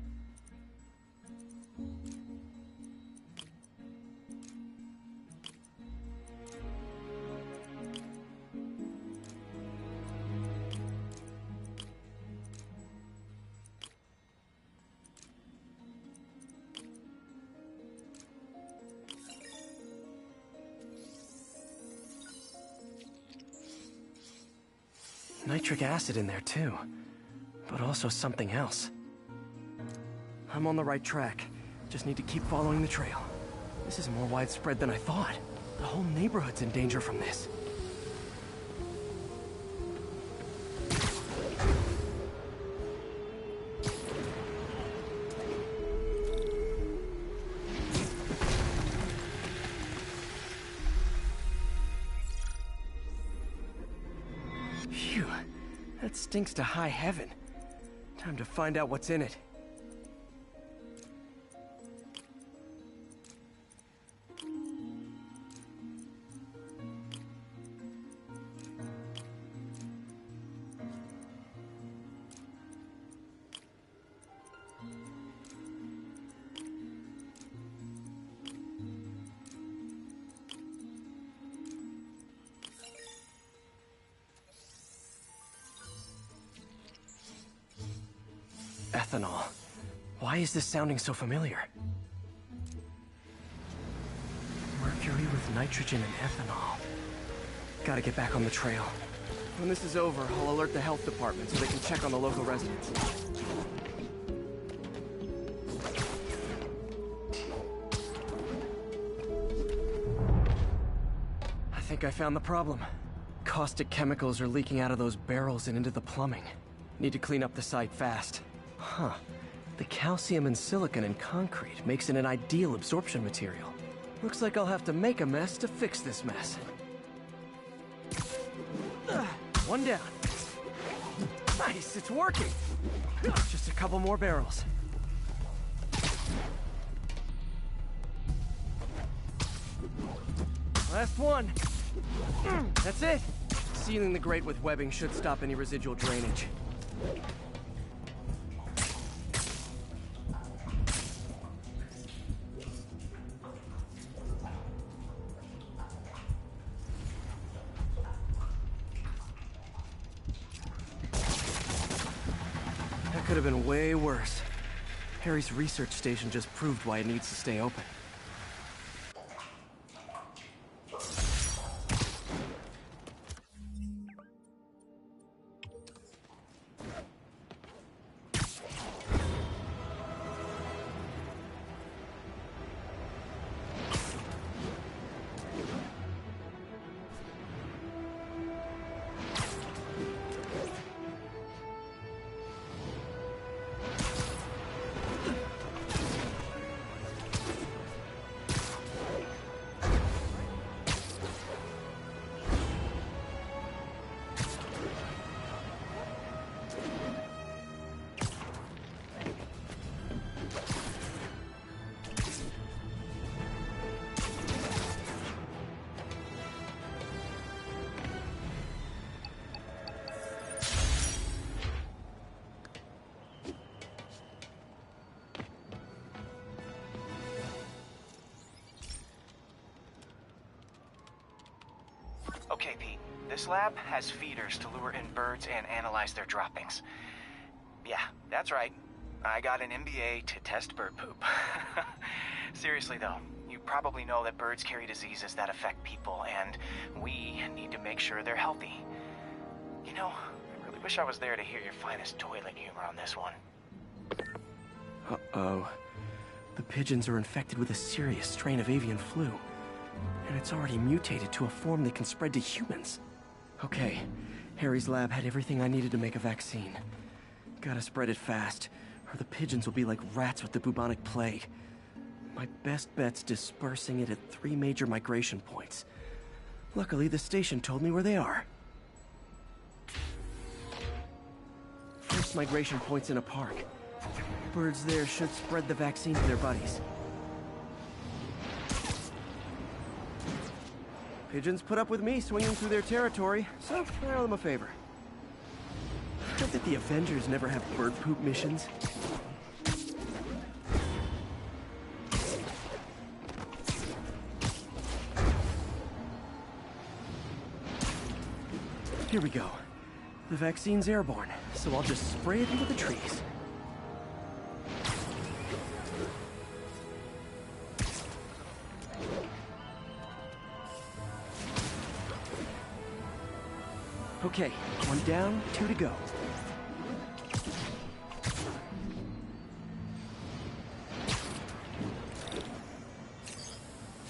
Nitric acid in there too, but also something else. I'm on the right track. Just need to keep following the trail. This is more widespread than I thought. The whole neighborhood's in danger from this. Phew, that stinks to high heaven. Time to find out what's in it. Ethanol. Why is this sounding so familiar? Mercury with nitrogen and ethanol. Gotta get back on the trail. When this is over, I'll alert the health department so they can check on the local residents. I think I found the problem. Caustic chemicals are leaking out of those barrels and into the plumbing. Need to clean up the site fast. Huh. The calcium and silicon in concrete makes it an ideal absorption material. Looks like I'll have to make a mess to fix this mess. One down. Nice, it's working! Just a couple more barrels. Last one. That's it. Sealing the grate with webbing should stop any residual drainage. Could have been way worse. Harry's research station just proved why it needs to stay open. Okay, Pete. This lab has feeders to lure in birds and analyze their droppings. Yeah, that's right. I got an MBA to test bird poop. Seriously though, you probably know that birds carry diseases that affect people, and we need to make sure they're healthy. You know, I really wish I was there to hear your finest toilet humor on this one. Uh-oh. The pigeons are infected with a serious strain of avian flu. And it's already mutated to a form that can spread to humans. Okay, Harry's lab had everything I needed to make a vaccine. Gotta spread it fast, or the pigeons will be like rats with the bubonic plague. My best bet's dispersing it at 3 major migration points. Luckily, the station told me where they are. First mass migration points in a park. Birds there should spread the vaccine to their buddies. Pigeons put up with me swinging through their territory, so I owe them a favor. I bet the Avengers never have bird poop missions. Here we go. The vaccine's airborne, so I'll just spray it into the trees. Okay, 1 down, 2 to go.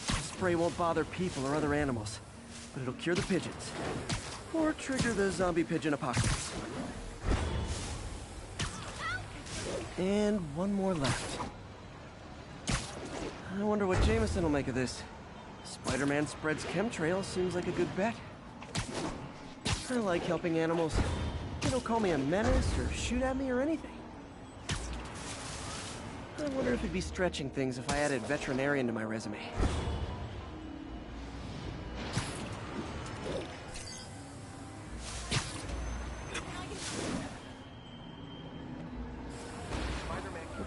The spray won't bother people or other animals, but it'll cure the pigeons. Or trigger the zombie pigeon apocalypse. And 1 more left. I wonder what Jameson will make of this. Spider-Man spreads chemtrails seems like a good bet. I like helping animals. They don't call me a menace or shoot at me or anything. I wonder if it'd be stretching things if I added veterinarian to my resume.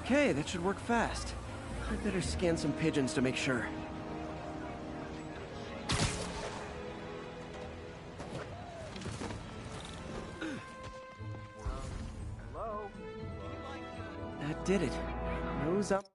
Okay, that should work fast. I'd better scan some pigeons to make sure. Hello? That did it. Nose up.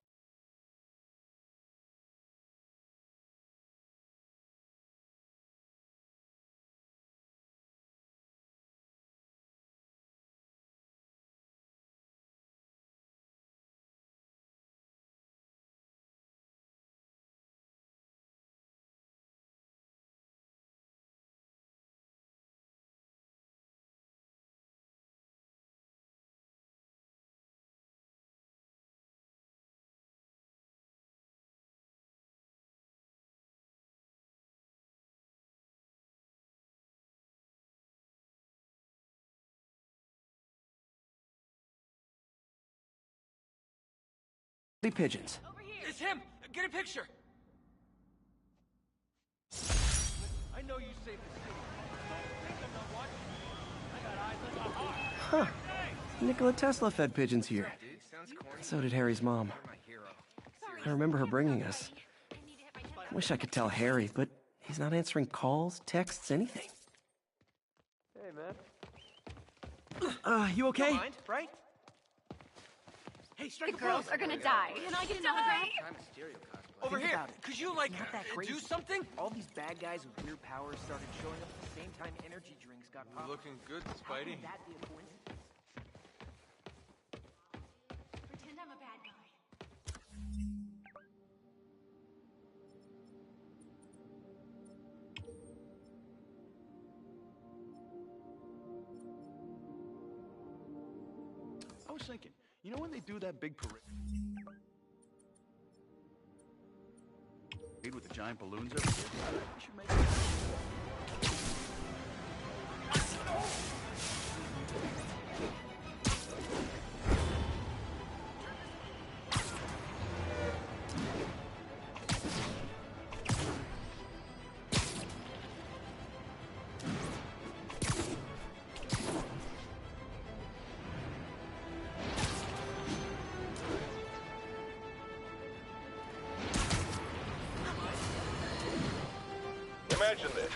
Pigeons. It's him! Get a picture! I know you saved the city. Don't think I'm not watching you. I got eyes like a hawk. Huh. Nikola Tesla fed pigeons here. So did Harry's mom. I remember her bringing us. I wish I could tell Harry, but he's not answering calls, texts, anything. Hey, man. You okay? Don't mind, right? Hey, strike The a girls pose. are gonna die. Can I get an autograph? Over Think here. about it. Could you, like, Not that crazy. do something? All these bad guys with weird powers started showing up at the same time energy drinks got popular. Looking good, How Spidey. could that be a coincidence? Pretend I'm a bad guy. I was thinking, you know when they do that big parade with the giant balloons over here? We should make it. Imagine this.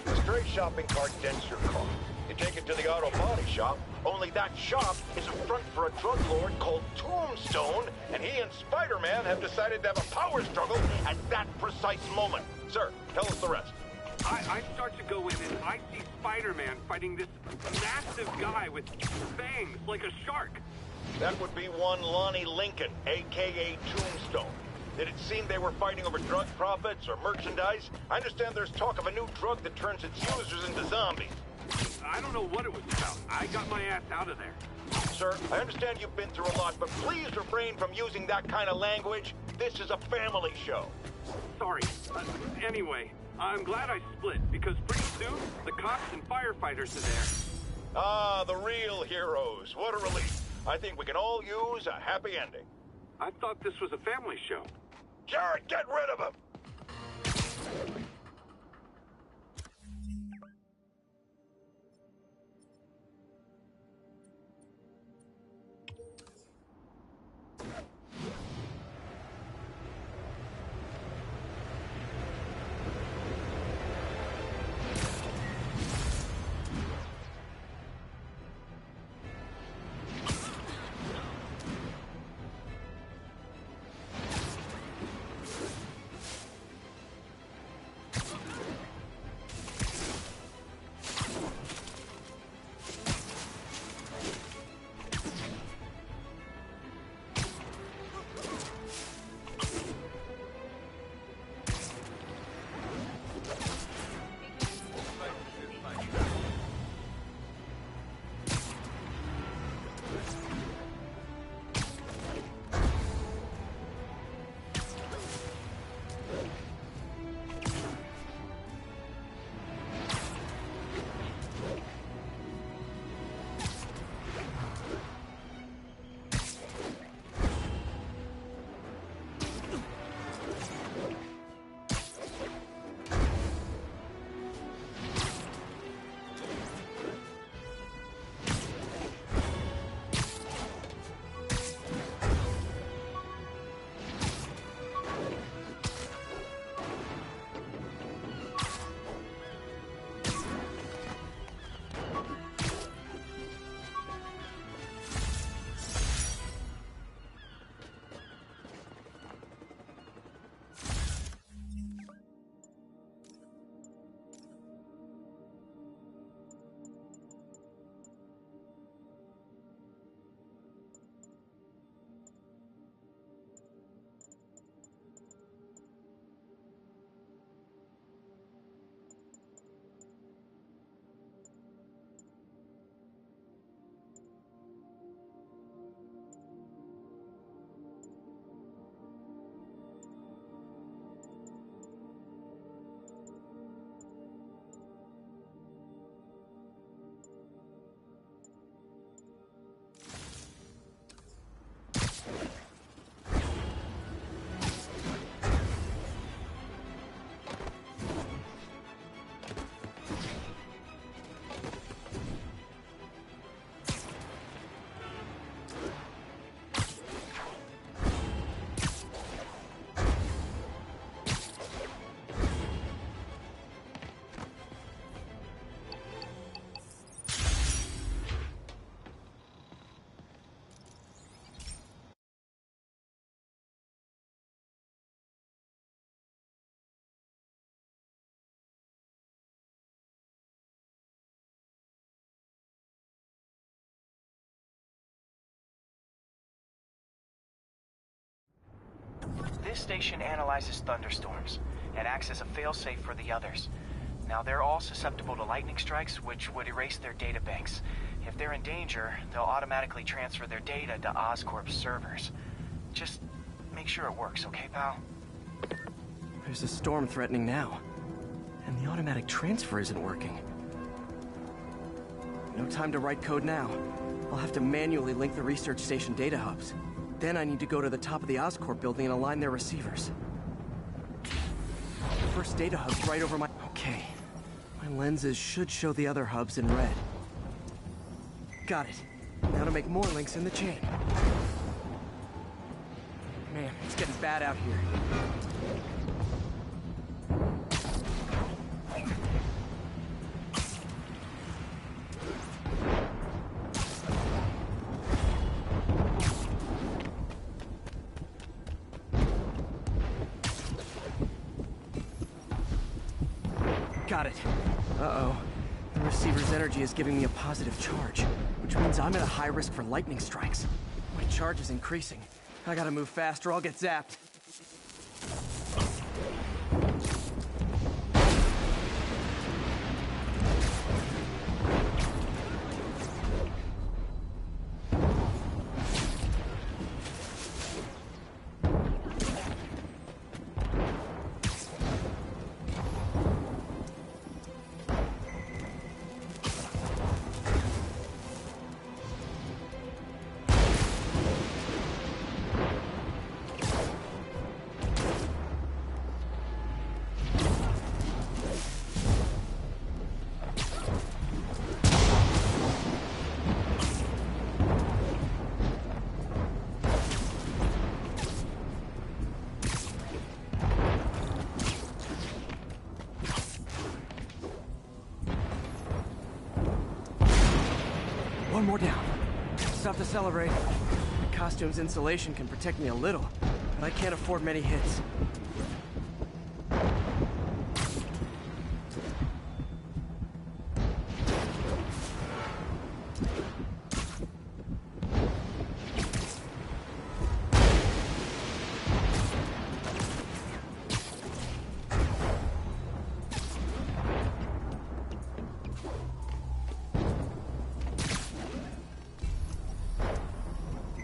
A stray shopping cart dents your car. You take it to the auto body shop, only that shop is a front for a drug lord called Tombstone, and he and Spider-Man have decided to have a power struggle at that precise moment. Sir, tell us the rest. I start to go in and I see Spider-Man fighting this massive guy with fangs like a shark. That would be one Lonnie Lincoln, a.k.a. Tombstone. Did it seem they were fighting over drug profits or merchandise? I understand there's talk of a new drug that turns its users into zombies. I don't know what it was about. I got my ass out of there. Sir, I understand you've been through a lot, but please refrain from using that kind of language. This is a family show. Sorry. Anyway, I'm glad I split, because pretty soon, the cops and firefighters are there. Ah, the real heroes. What a relief. I think we can all use a happy ending. I thought this was a family show. Jarrett, get rid of him! This station analyzes thunderstorms and acts as a failsafe for the others. Now, they're all susceptible to lightning strikes, which would erase their databanks. If they're in danger, they'll automatically transfer their data to Oscorp's servers. Just make sure it works, okay, pal? There's a storm threatening now, and the automatic transfer isn't working. No time to write code now. I'll have to manually link the research station data hubs. Then I need to go to the top of the Oscorp building and align their receivers. The first data hub's right over my... Okay. My lenses should show the other hubs in red. Got it. Now to make more links in the chain. Man, it's getting bad out here. Got it. Uh-oh. The receiver's energy is giving me a positive charge, which means I'm at a high risk for lightning strikes. My charge is increasing. I gotta move fast or I'll get zapped. One more down. Stop to celebrate. The costume's insulation can protect me a little, but I can't afford many hits.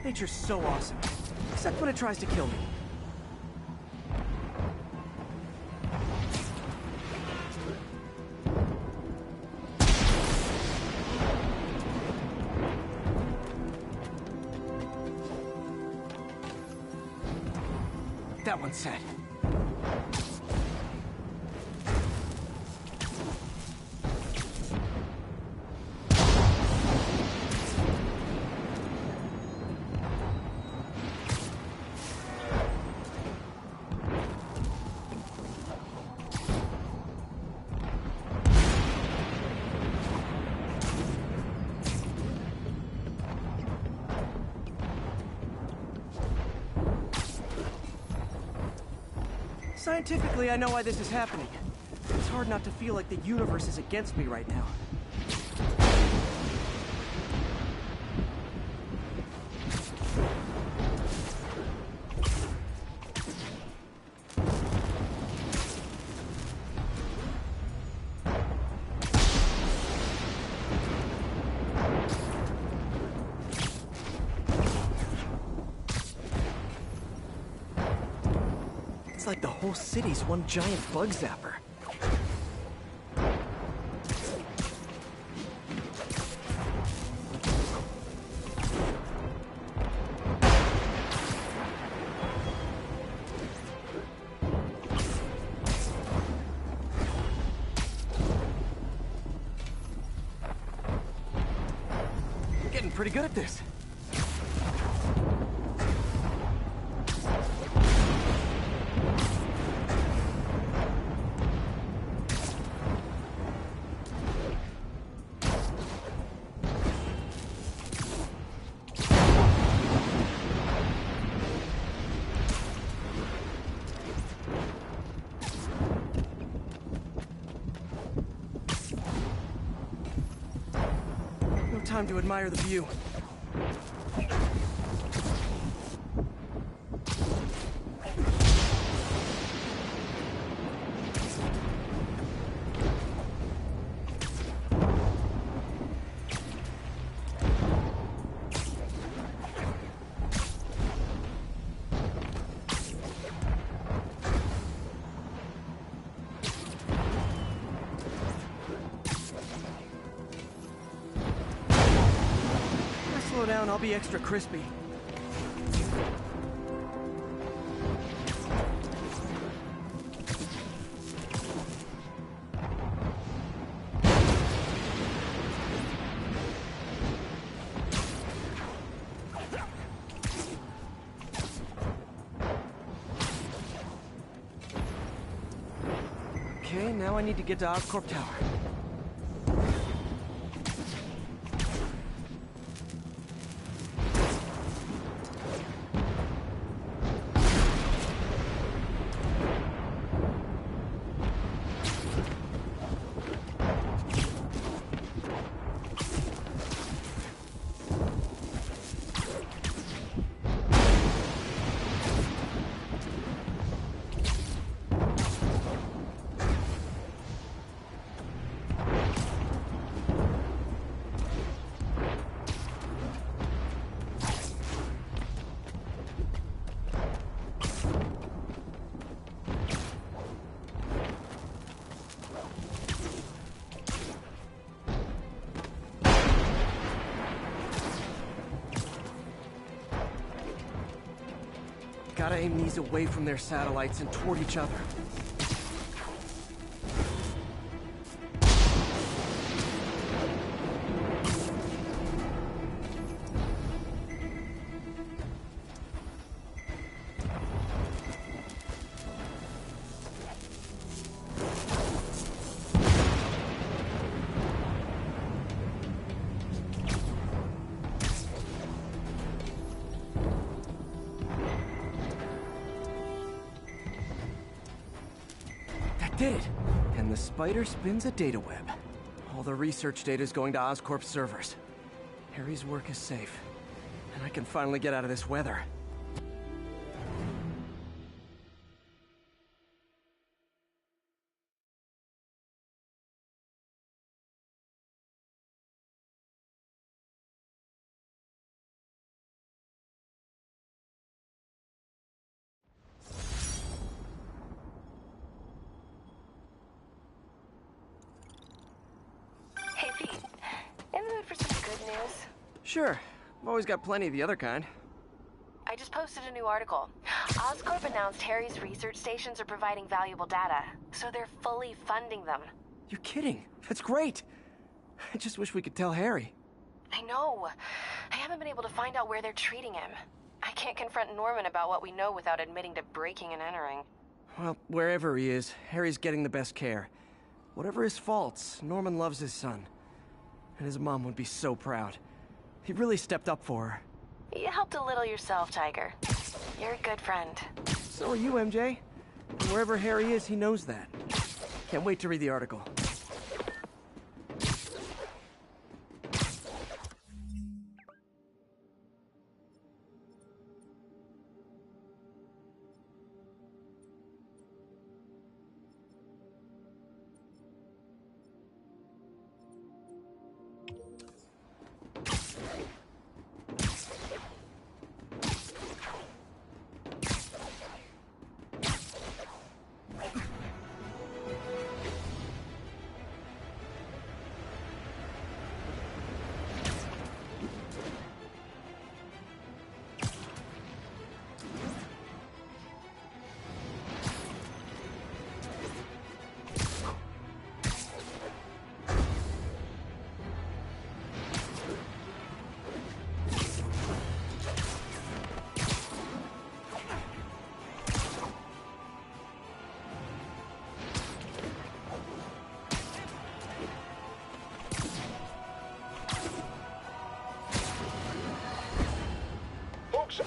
Nature's so awesome, except when it tries to kill me. That one's set. Scientifically, I know why this is happening. It's hard not to feel like the universe is against me right now. It's like the whole city's one giant bug zapper. I'm getting pretty good at this. Time to admire the view. Slow down, I'll be extra crispy. Okay, now I need to get to Oscorp Tower. Gotta aim these away from their satellites and toward each other. did it! And the spider spins a data web. All the research data is going to Oscorp's servers. Harry's work is safe. And I can finally get out of this weather. Hey, Pete. In the mood for some good news? Sure. I've always got plenty of the other kind. I just posted a new article. Oscorp announced Harry's research stations are providing valuable data, so they're fully funding them. You're kidding. That's great. I just wish we could tell Harry. I know. I haven't been able to find out where they're treating him. I can't confront Norman about what we know without admitting to breaking and entering. Well, wherever he is, Harry's getting the best care. Whatever his faults, Norman loves his son. And his mom would be so proud. He really stepped up for her. You helped a little yourself, Tiger. You're a good friend. So are you, MJ. And wherever Harry is, he knows that. Can't wait to read the article.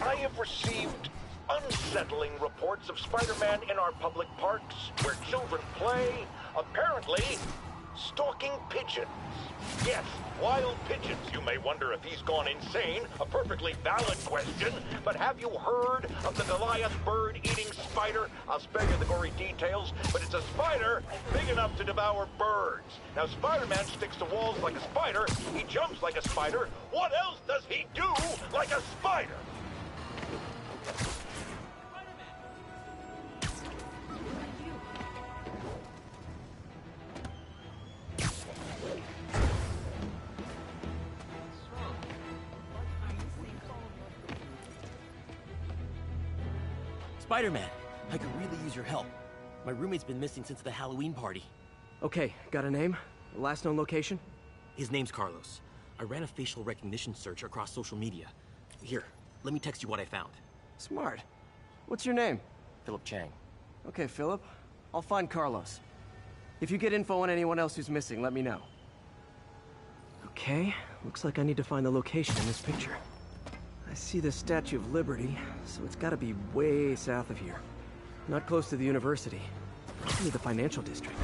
I have received unsettling reports of Spider-Man in our public parks, where children play, apparently stalking pigeons. Yes, wild pigeons. You may wonder if he's gone insane, a perfectly valid question, but have you heard of the Goliath bird-eating spider? I'll spare you the gory details, but it's a spider big enough to devour birds. Now, Spider-Man sticks to walls like a spider, he jumps like a spider. What else does he do like a spider? Spider-Man, I could really use your help. My roommate's been missing since the Halloween party. Okay, got a name? Last known location? His name's Carlos. I ran a facial recognition search across social media. Here, let me text you what I found. Smart. What's your name? Philip Chang. Okay, Philip. I'll find Carlos. If you get info on anyone else who's missing, let me know. Okay, looks like I need to find the location in this picture. I see the Statue of Liberty, so it's gotta be way south of here. Not close to the university. Probably the financial district.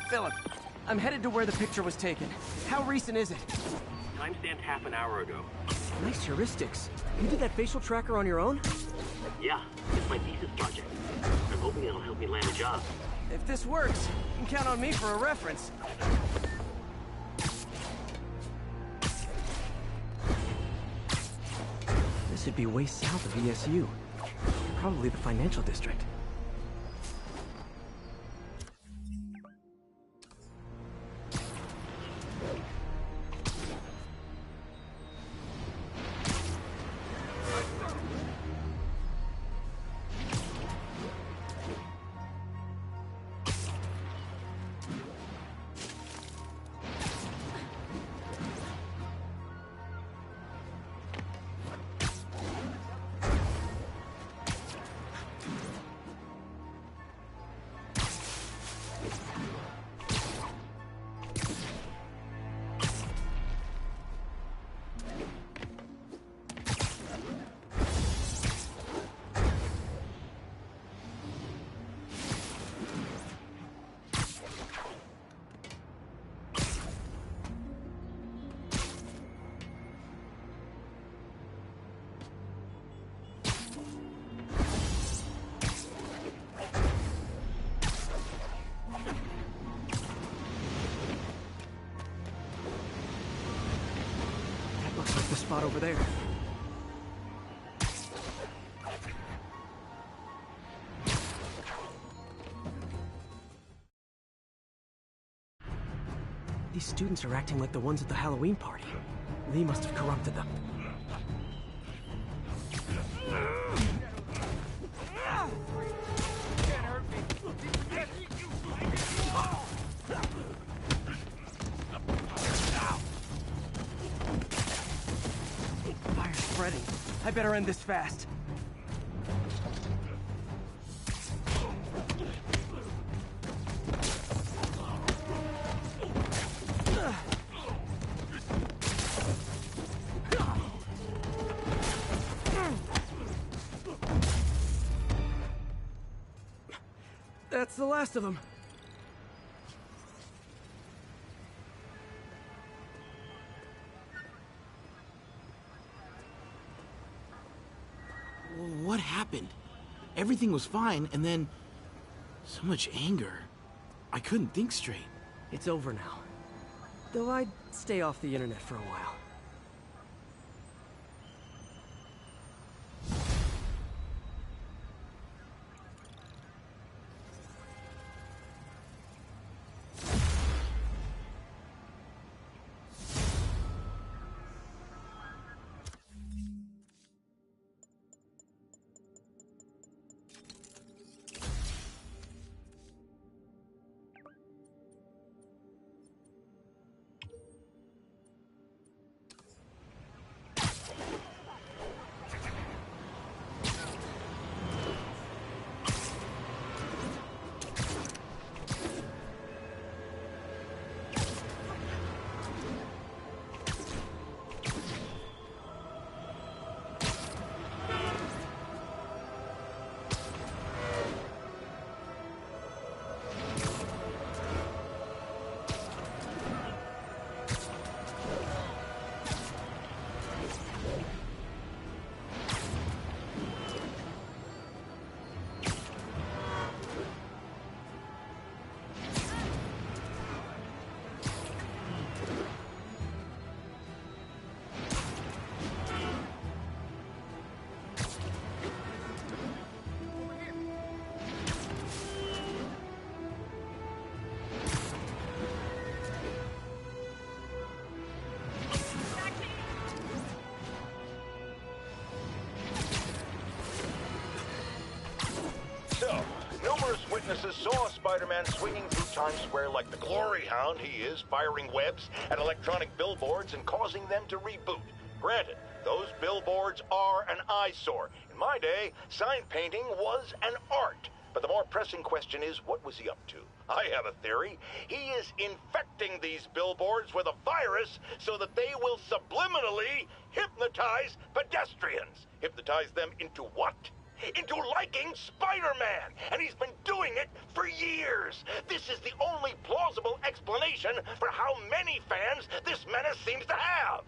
Philip, I'm headed to where the picture was taken. How recent is it? Timestamped half an hour ago. Nice heuristics. You did that facial tracker on your own? Yeah, it's my thesis project. I'm hoping it'll help me land a job. If this works, you can count on me for a reference. This would be way south of ESU. Probably the financial district. spot over there. These students are acting like the ones at the Halloween party. Lee must have corrupted them. Fire's spreading. I better end this fast. That's the last of them. What happened? Everything was fine, and then so much anger. I couldn't think straight. It's over now. Though I'd stay off the internet for a while. Witnesses saw Spider-Man swinging through Times Square like the glory hound he is, firing webs at electronic billboards and causing them to reboot. Granted, those billboards are an eyesore. In my day, sign painting was an art. But the more pressing question is, what was he up to? I have a theory. He is infecting these billboards with a virus so that they will subliminally hypnotize pedestrians. Hypnotize them into what? Into liking Spider-Man! And he's been doing it for years! This is the only plausible explanation for how many fans this menace seems to have!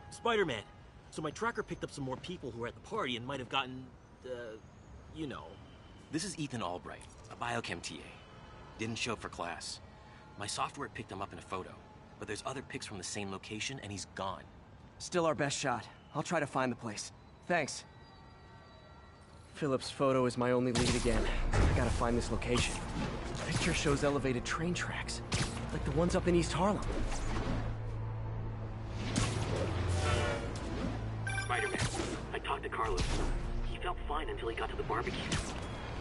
Spider-Man. So my tracker picked up some more people who were at the party and might have gotten, you know. This is Ethan Albright, a biochem TA. Didn't show up for class. My software picked him up in a photo, but there's other pics from the same location and he's gone. Still our best shot. I'll try to find the place. Thanks. Philip's photo is my only lead again. I gotta find this location. The picture shows elevated train tracks, like the ones up in East Harlem. Spider-Man, I talked to Carlos. He felt fine until he got to the barbecue.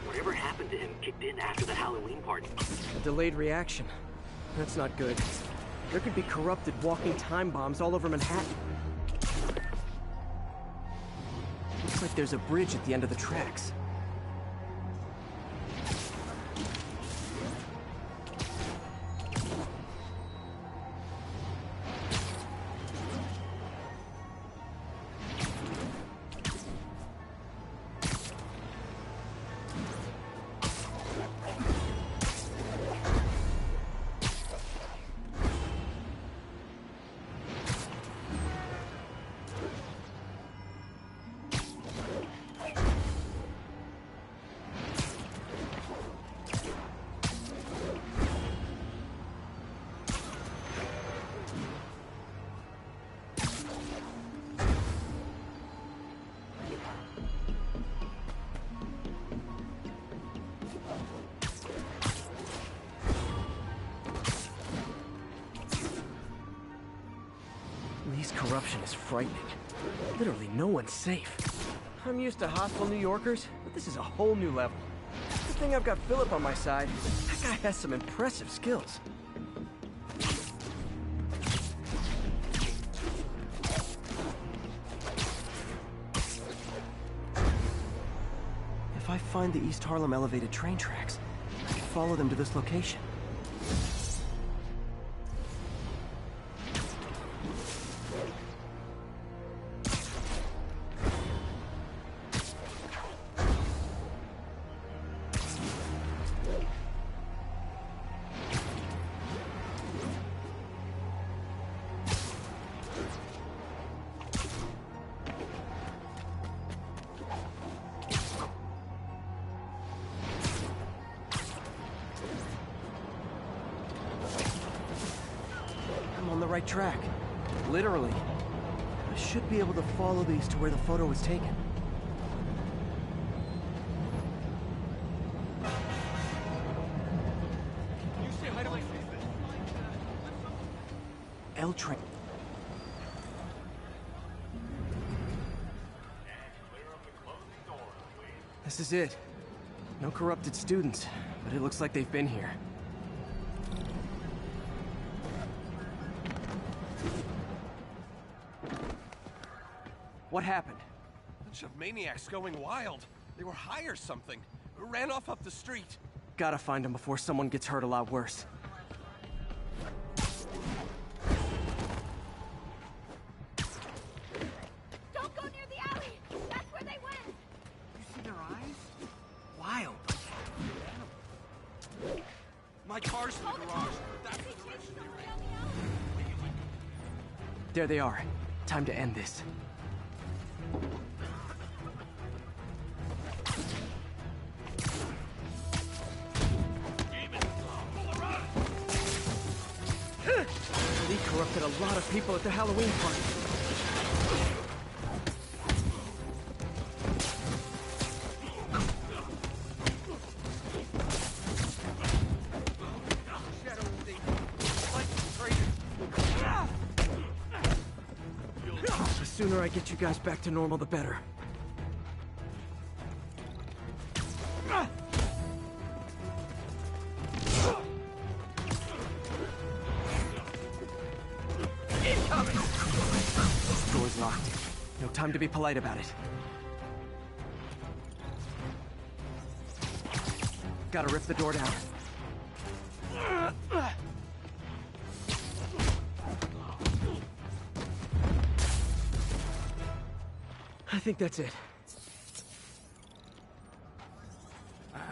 Whatever happened to him kicked in after the Halloween party. A delayed reaction. That's not good. There could be corrupted walking time bombs all over Manhattan. Looks like there's a bridge at the end of the tracks. corruption is frightening. Literally no one's safe. I'm used to hostile New Yorkers, but this is a whole new level. Good thing I've got Philip on my side. That guy has some impressive skills. If I find the East Harlem elevated train tracks, I can follow them to this location. Right track. Literally. I should be able to follow these to where the photo was taken. You say hi to my L train. This is it. No corrupted students, but it looks like they've been here. What happened? Bunch of maniacs going wild. They were high or something. Ran off up the street. Gotta find them before someone gets hurt a lot worse. Don't go near the alley! That's where they went! You see their eyes? Wild. My car's in the garage. That's the direction they ran. There they are. Time to end this. Lee corrupted a lot of people at the Halloween party. The sooner I get you guys back to normal, the better. Door's locked. No time to be polite about it. Gotta rip the door down. I think that's it.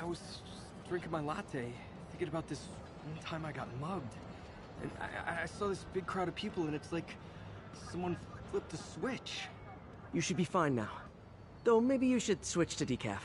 I was drinking my latte, thinking about this one time I got mugged. And I saw this big crowd of people, and it's like someone flipped a switch. You should be fine now. Though maybe you should switch to decaf.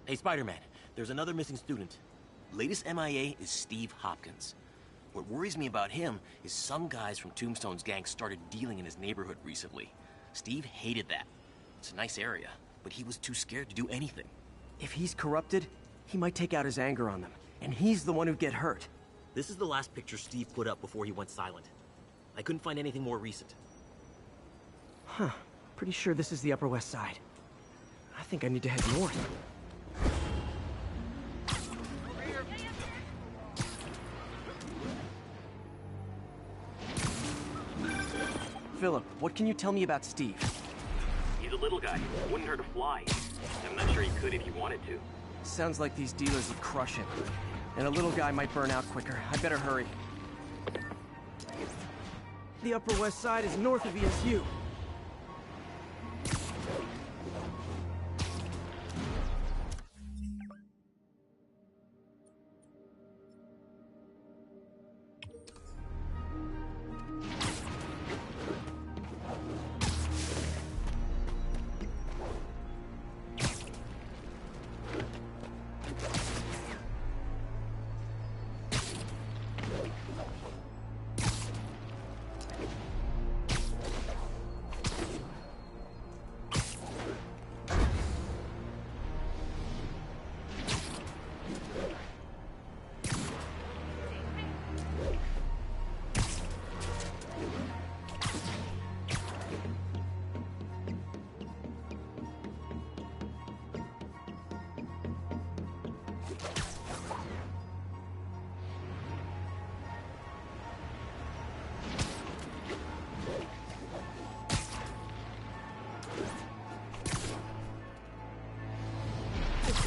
Hey, Spider-Man, there's another missing student. Latest MIA is Steve Hopkins. What worries me about him is some guys from Tombstone's gang started dealing in his neighborhood recently. Steve hated that. It's a nice area, but he was too scared to do anything. If he's corrupted, he might take out his anger on them, and he's the one who'd get hurt. This is the last picture Steve put up before he went silent. I couldn't find anything more recent. Huh. Pretty sure this is the Upper West Side. I think I need to head north. Philip, what can you tell me about Steve? He's a little guy. Wouldn't hurt a fly. I'm not sure he could if he wanted to. Sounds like these dealers would crush him. And a little guy might burn out quicker. I better hurry. The Upper West Side is north of ESU.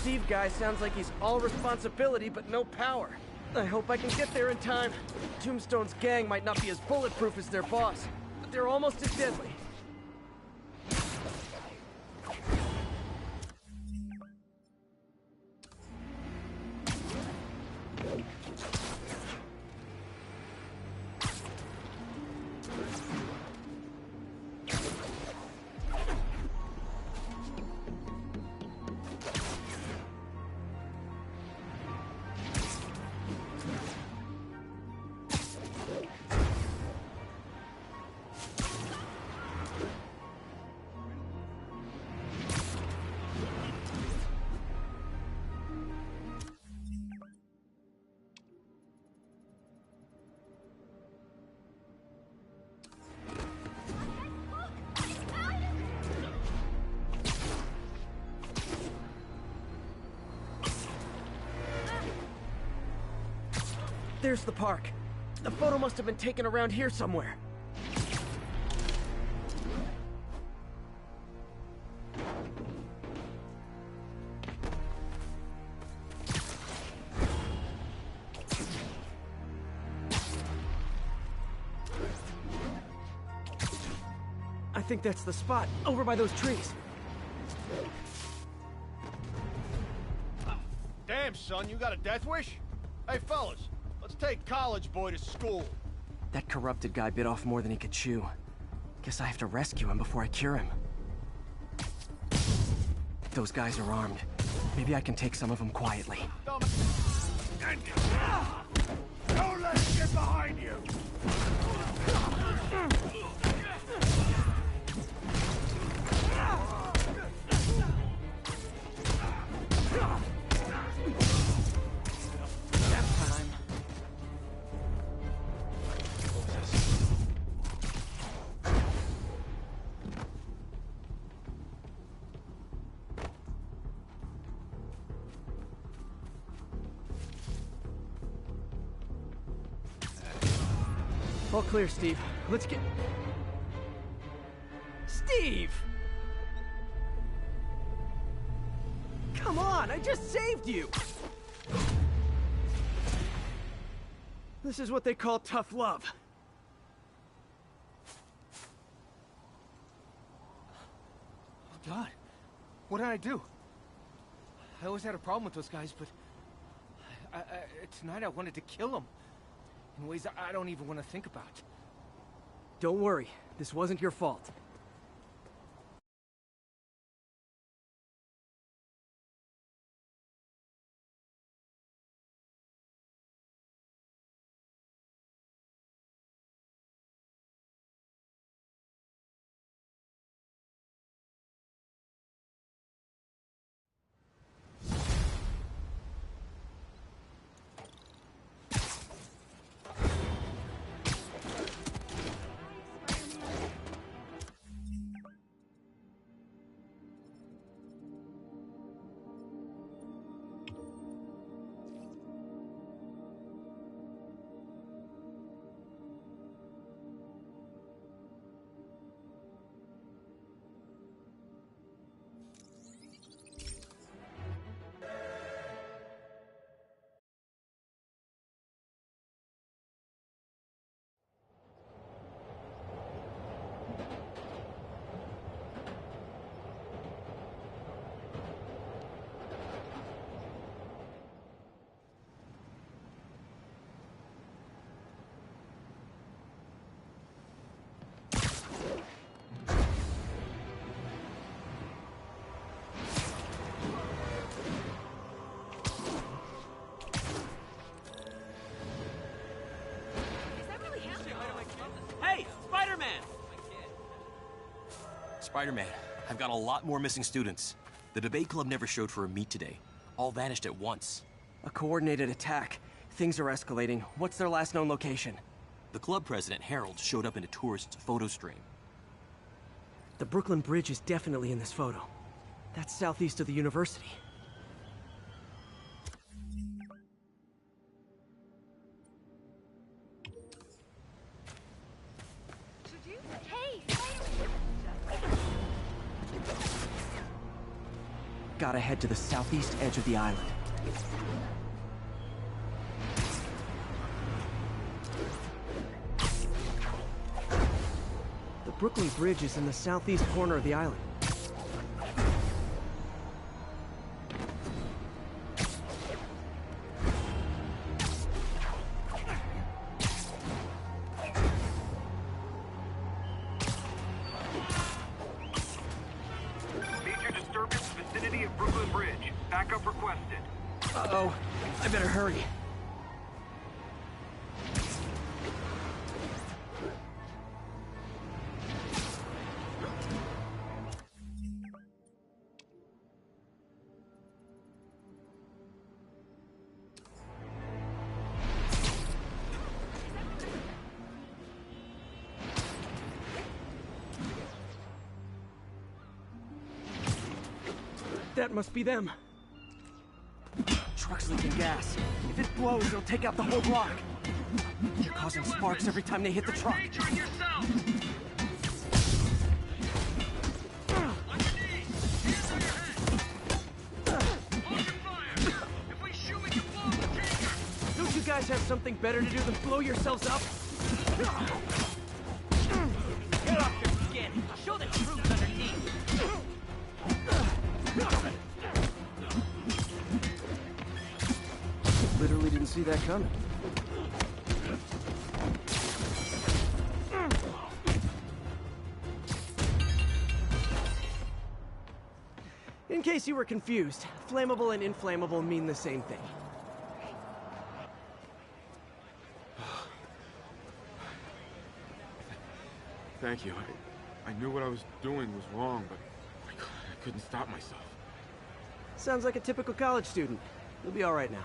Steve guy sounds like he's all responsibility but no power. I hope I can get there in time. Tombstone's gang might not be as bulletproof as their boss, but they're almost as deadly. There's the park. The photo must have been taken around here somewhere. I think that's the spot, over by those trees. Damn, son, you got a death wish? Hey, fellas, let's take college boy to school. That corrupted guy bit off more than he could chew. Guess I have to rescue him before I cure him. Those guys are armed. Maybe I can take some of them quietly. Don't let him get behind you! All clear, Steve. Let's get... Steve! Come on, I just saved you! This is what they call tough love. Oh, God. What did I do? I always had a problem with those guys, but... tonight I wanted to kill them. In ways I don't even want to think about. Don't worry. This wasn't your fault. Spider-Man, I've got a lot more missing students. The debate club never showed for a meet today. All vanished at once. A coordinated attack. Things are escalating. What's their last known location? The club president, Harold, showed up in a tourist's photo stream. The Brooklyn Bridge is definitely in this photo. That's southeast of the university. Gotta head to the southeast edge of the island. The Brooklyn Bridge is in the southeast corner of the island. Major disturbance vicinity of Brooklyn Bridge. Backup requested. Uh-oh. I better hurry. That must be them. Truck's leaking gas. If it blows, it'll take out the whole block. They're causing sparks every time they hit the truck. Don't you guys have something better to do than blow yourselves up? Get off your skin. Show the truth underneath. Literally didn't see that coming. In case you were confused, flammable and inflammable mean the same thing. Thank you. I knew what I was doing was wrong, but I couldn't stop myself. Sounds like a typical college student. You'll be all right now.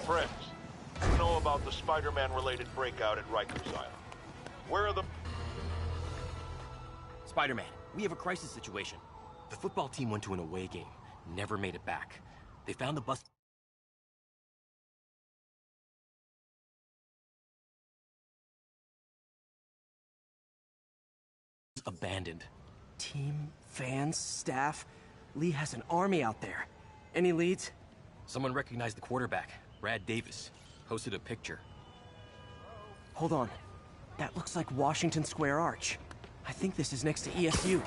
Friends, you know about the Spider-Man-related breakout at Rikers Island. Where are the... Spider-Man, we have a crisis situation. The football team went to an away game, never made it back. They found the bus... abandoned. Team, fans, staff. Lee has an army out there. Any leads? Someone recognized the quarterback, Brad Davis. Posted a picture. Hold on. That looks like Washington Square Arch. I think this is next to ESU.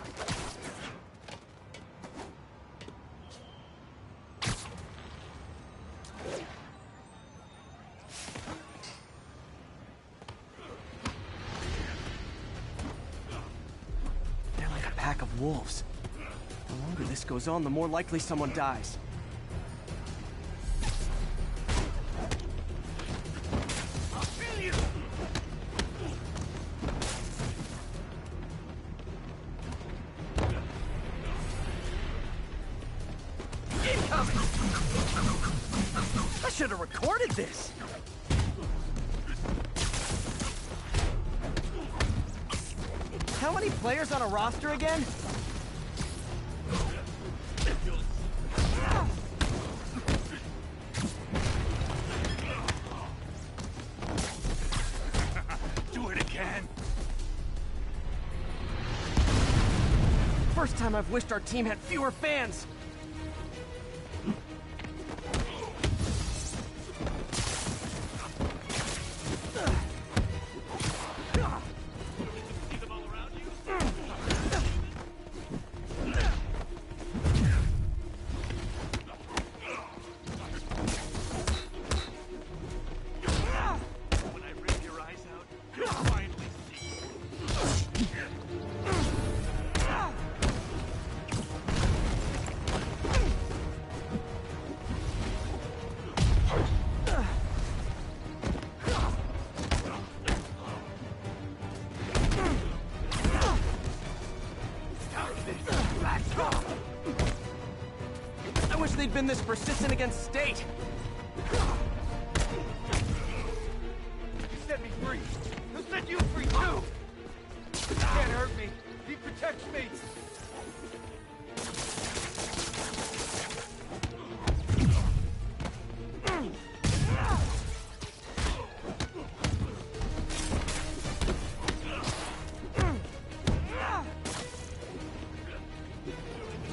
They're like a pack of wolves. The longer this goes on, the more likely someone dies. I should have recorded this. how many players on a roster again? Do it again. First time I've wished our team had fewer fans. When I rip your eyes out, you'll finally see. I wish they'd been this persistent against State. He set me free. He'll set you free too. He can't hurt me. He protects me.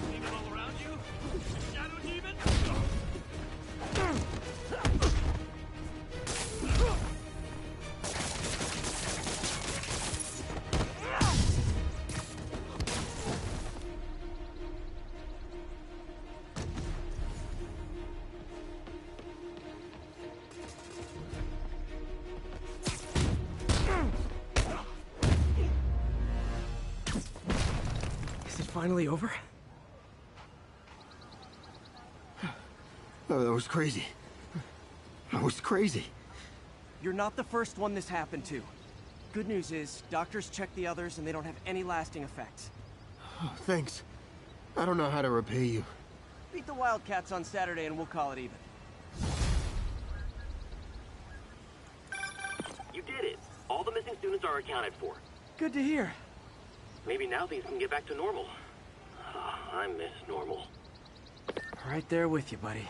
See them all around you? Shadow demon? Is it finally over? Oh, that was crazy. That was crazy. You're not the first one this happened to. Good news is, doctors checked the others and they don't have any lasting effects. Oh, thanks. I don't know how to repay you. Beat the Wildcats on Saturday and we'll call it even. You did it. All the missing students are accounted for. Good to hear. Maybe now things can get back to normal. I miss normal. Right there with you, buddy.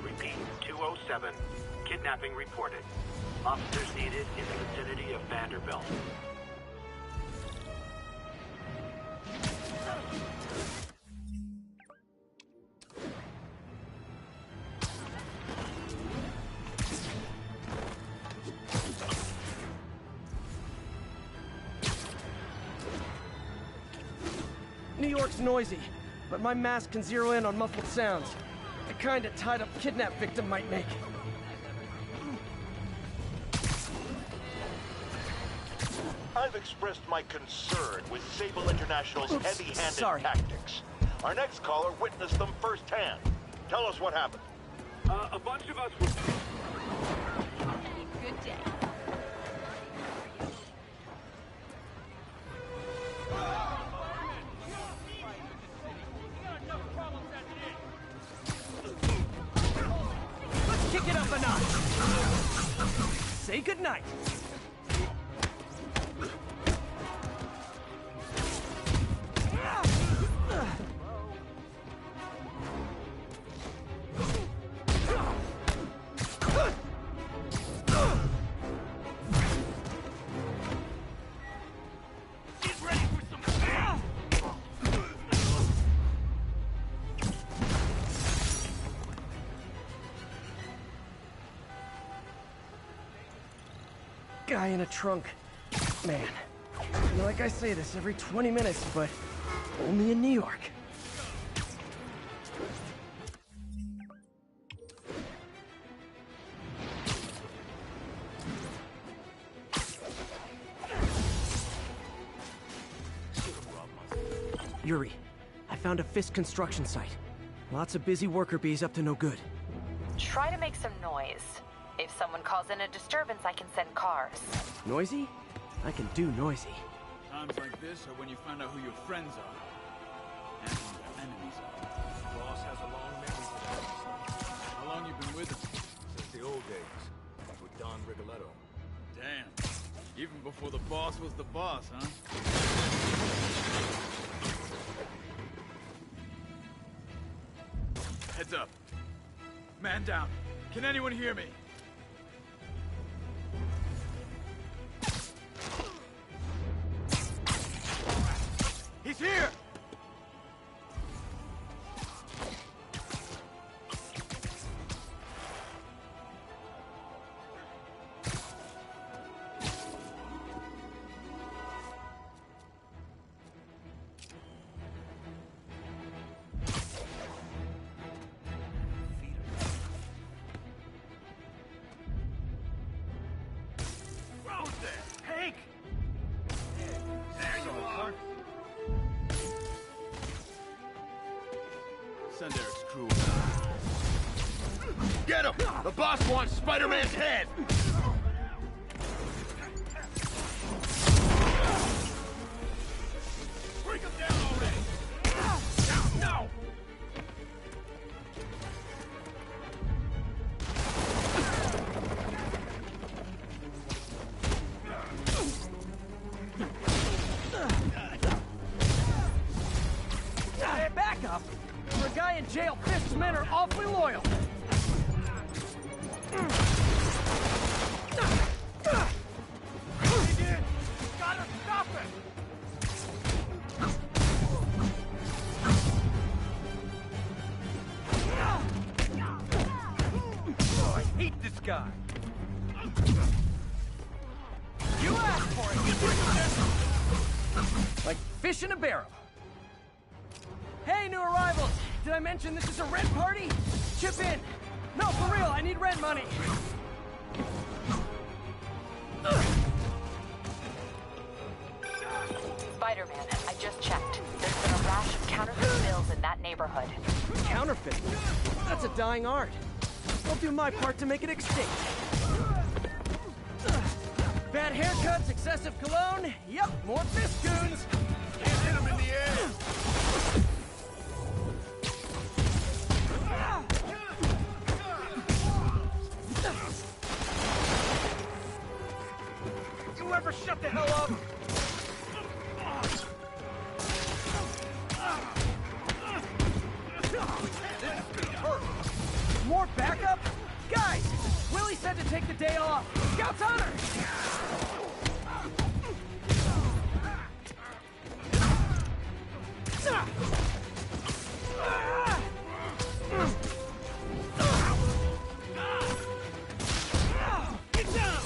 Repeat, 207. Kidnapping reported. Officers needed in the vicinity of Vanderbilt. New York's noisy, but my mask can zero in on muffled sounds. The kind a tied-up kidnap victim might make. I've expressed my concern with Sable International's heavy-handed tactics. Our next caller witnessed them firsthand. Tell us what happened. A bunch of us were... Good day. Let's kick it up a notch. Say goodnight. guy in a trunk. Man, like I say this every 20 minutes, but only in New York. Yuri, I found a Fisk construction site. Lots of busy worker bees up to no good. Try to make some noise. If someone calls in a disturbance, I can send cars. Noisy? I can do noisy. Times like this are when you find out who your friends are. And who your enemies are. The boss has a long memory for that. How long you been with him? Since the old days. With Don Rigoletto. Damn. Even before the boss was the boss, huh? Heads up. Man down. Can anyone hear me? He's here! Send Eric's crew. Get him! The boss wants Spider-Man's head! Break him down already! No! Hey, back up! For a guy in jail, Fisk's men are awfully loyal. He did! Gotta stop him! Oh, I hate this guy! You asked for it! Like fish in a barrel. Hey, new arrivals! Did I mention this is a rent party? Chip in! No, for real, I need rent money! Spider-Man, I just checked. There's been a rash of counterfeit bills in that neighborhood. Counterfeit? That's a dying art. I'll do my part to make it extinct. Bad haircuts, excessive cologne. Yep, more Fisk goons. Can't hit him in the air! You ever shut the hell up? More backup? Guys, Willie said to take the day off. Scout's honor! Get down!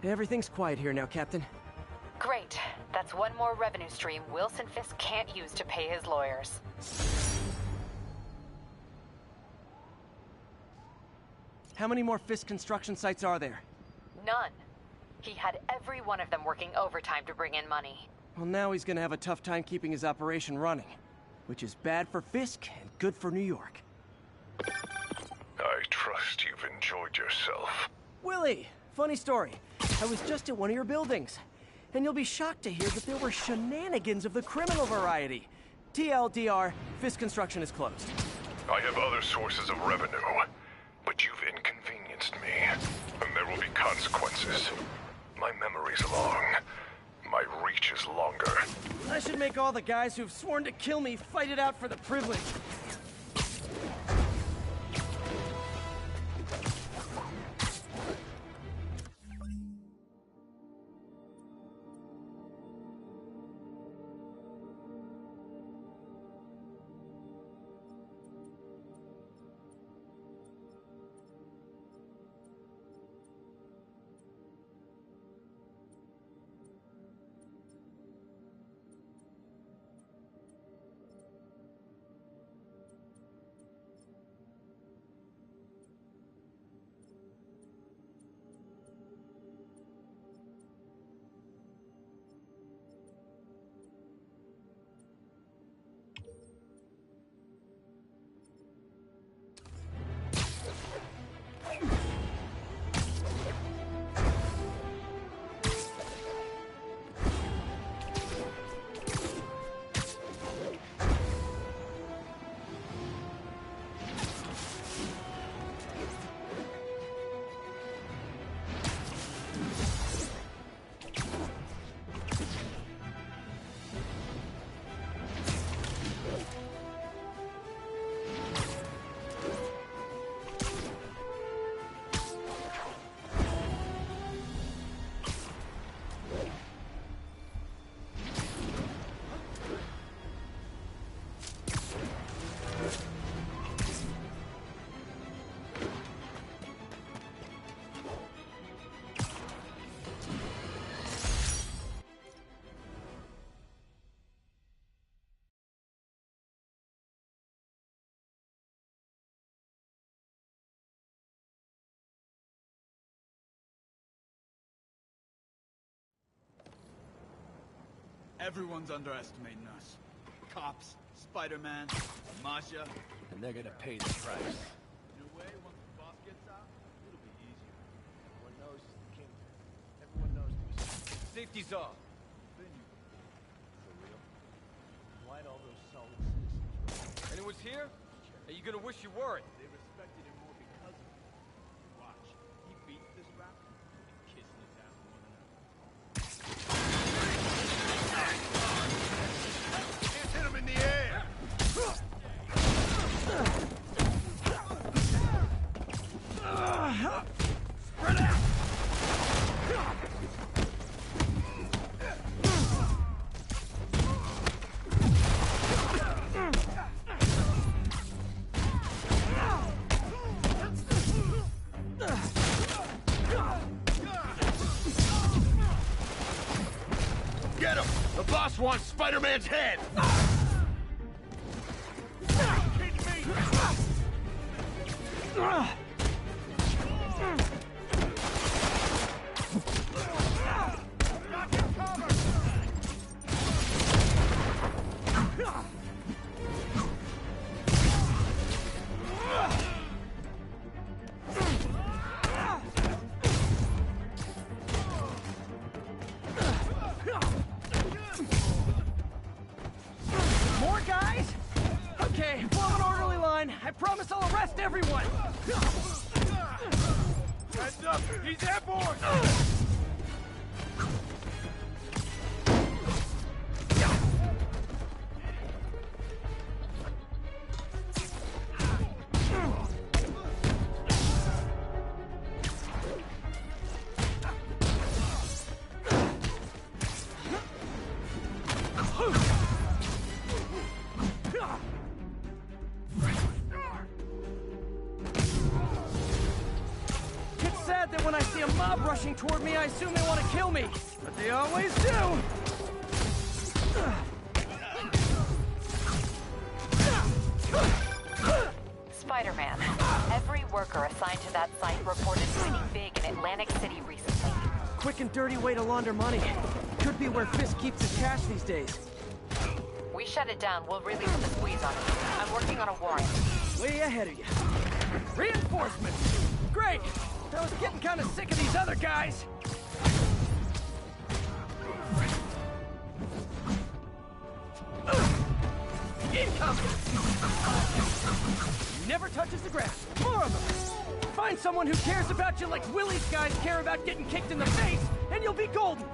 Everything's quiet here now, Captain. Great. That's one more revenue stream Wilson Fisk can't use to pay his lawyers. How many more Fisk construction sites are there? None. He had every one of them working overtime to bring in money. Well, now he's gonna have a tough time keeping his operation running. Which is bad for Fisk and good for New York. I trust you've enjoyed yourself. Willie! funny story. I was just at one of your buildings. And you'll be shocked to hear that there were shenanigans of the criminal variety. TLDR, Fisk Construction is closed. I have other sources of revenue, but you've inconvenienced me, and there will be consequences. My memory's long. My reach is longer. I should make all the guys who've sworn to kill me fight it out for the privilege. Everyone's underestimating us. Cops, Spider-Man, Masha. And they're gonna pay the price. In a way, once the boss gets out, it'll be easier. Everyone knows he's the king. Everyone knows there's... Safety's off. For real? Why'd all those solid citizens... Anyone's here? Are you gonna wish you weren't? They respected him more because of it. Watch. He beats this rapper, and kissing his ass more than ever. Can't hit him in the air! Spread out! Get him! The boss wants Spider-Man's head! More guys? Okay, form an orderly line. I promise I'll arrest everyone. Heads up! He's airborne! It's sad that when I see a mob rushing toward me, I assume they want to kill me. But they always do! Spider-Man, every worker assigned to that site reported winning big in Atlantic City recently. Quick and dirty way to launder money. Could be where Fisk keeps his cash these days. We shut it down, we'll really put the squeeze on it. I'm working on a warrant. Way ahead of you. Reinforcements! Great! I was getting kind of sick of these other guys. Incoming! Never touches the ground. More of them. Find someone who cares about you like Willie's guys care about getting kicked in the face, and you'll be golden.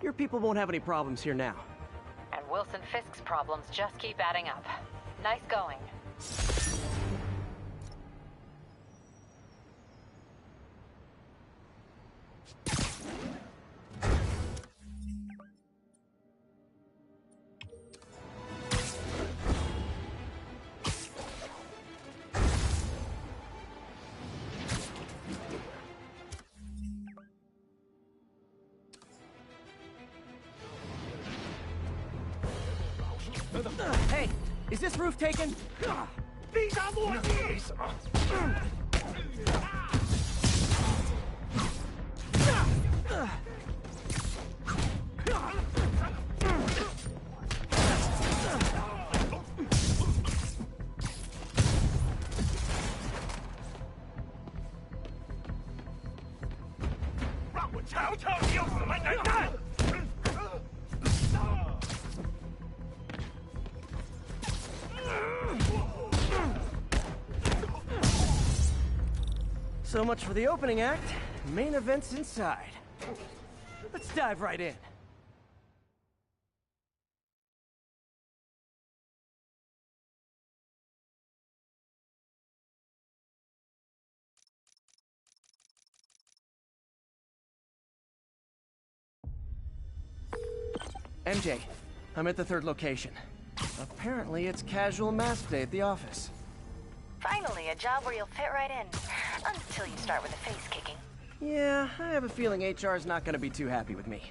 Your people won't have any problems here now. And Wilson Fisk's problems just keep adding up. Nice going. Hey, is this roof taken? So much for the opening act. Main event's inside. Let's dive right in. MJ, I'm at the third location. Apparently it's casual mask day at the office. Finally, a job where you'll fit right in. Until you start with the face kicking. Yeah, I have a feeling HR's not gonna be too happy with me.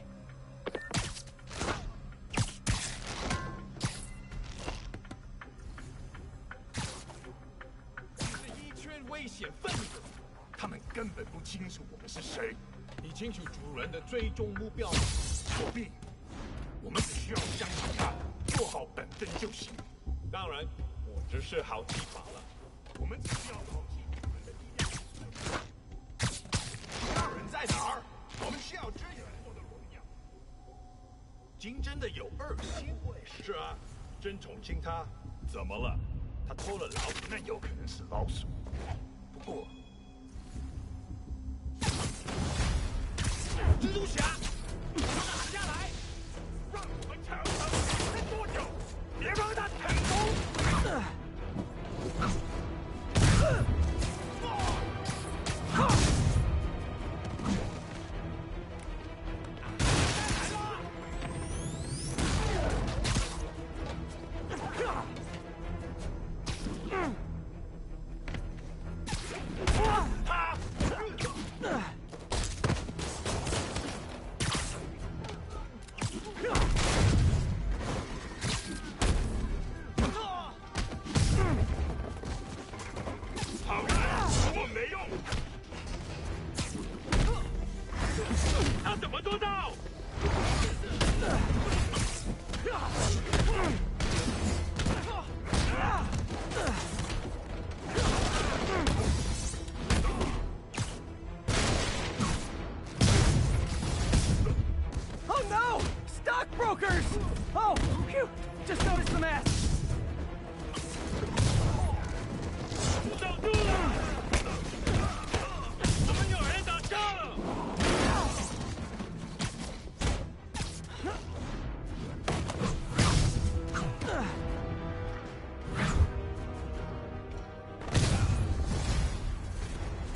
Oh, phew! Just noticed the mask.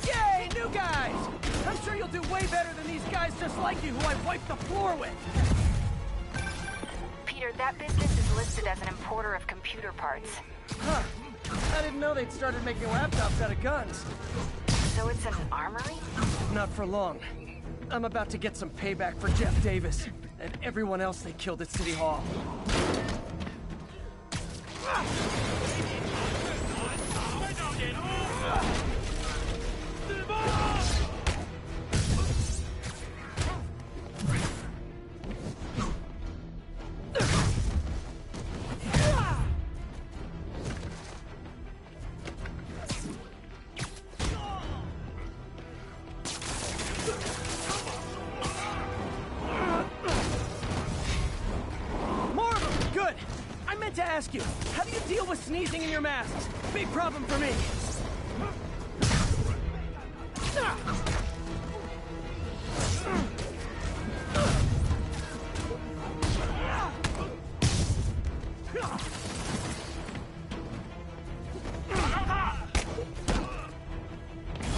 Yay, new guys! I'm sure you'll do way better than these guys is just like you, who I wiped the floor with! Peter, that business is listed as an importer of computer parts. Huh. I didn't know they'd started making laptops out of guns. So it's an armory? Not for long. I'm about to get some payback for Jeff Davis and everyone else they killed at City Hall. To ask you, how do you deal with sneezing in your masks? Big problem for me.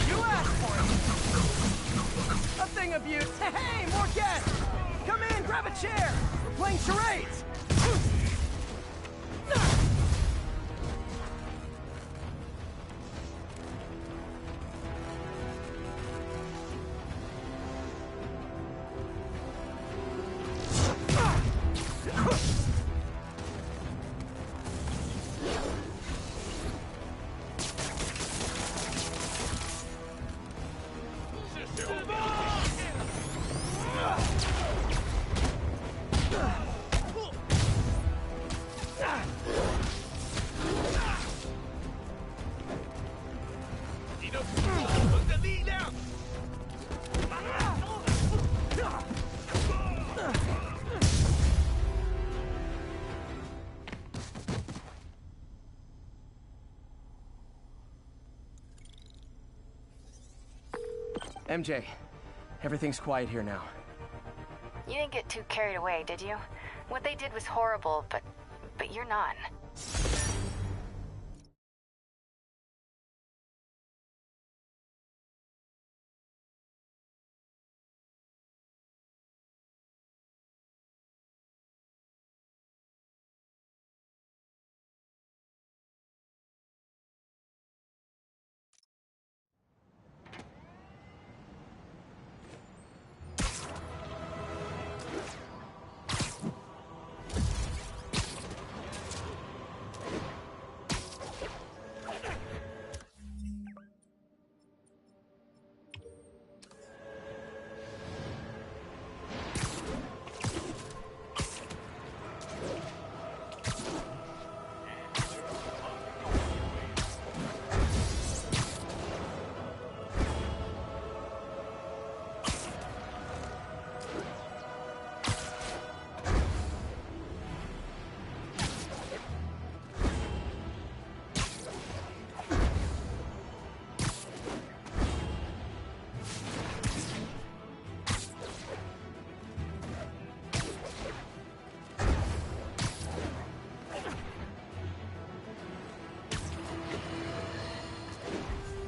You asked for it. A thing of you. Hey, more guests. Come in, grab a chair. We're playing charades. MJ, everything's quiet here now. You didn't get too carried away, did you? What they did was horrible, but you're not.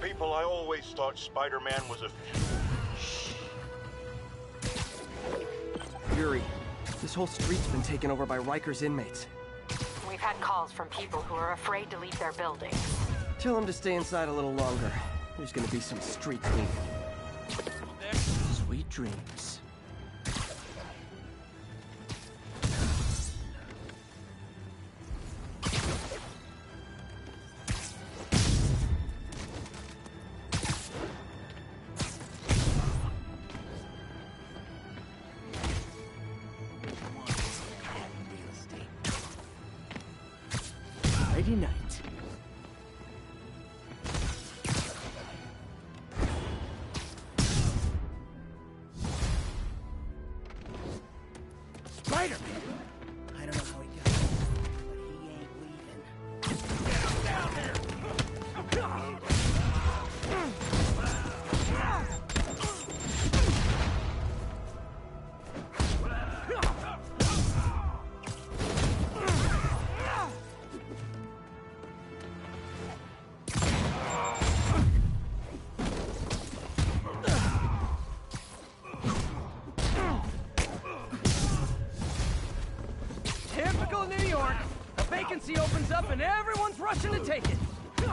People, I always thought Spider-Man was a... Yuri, this whole street's been taken over by Riker's inmates. We've had calls from people who are afraid to leave their buildings. Tell them to stay inside a little longer. There's gonna be some street cleaning. Sweet dreams. Friday night. Spider-Man! I don't know how he got it, but he ain't leaving. Get him down here! Typical New York. A vacancy opens up and everyone's rushing to take it. Get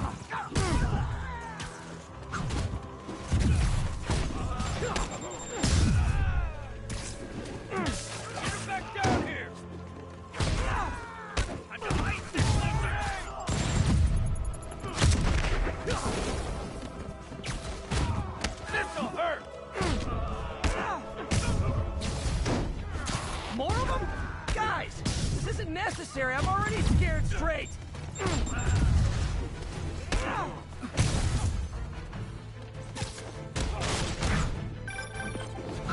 back down here! I'm behind this'll hurt! More of them? Guys, this isn't necessary. I'm already scared straight.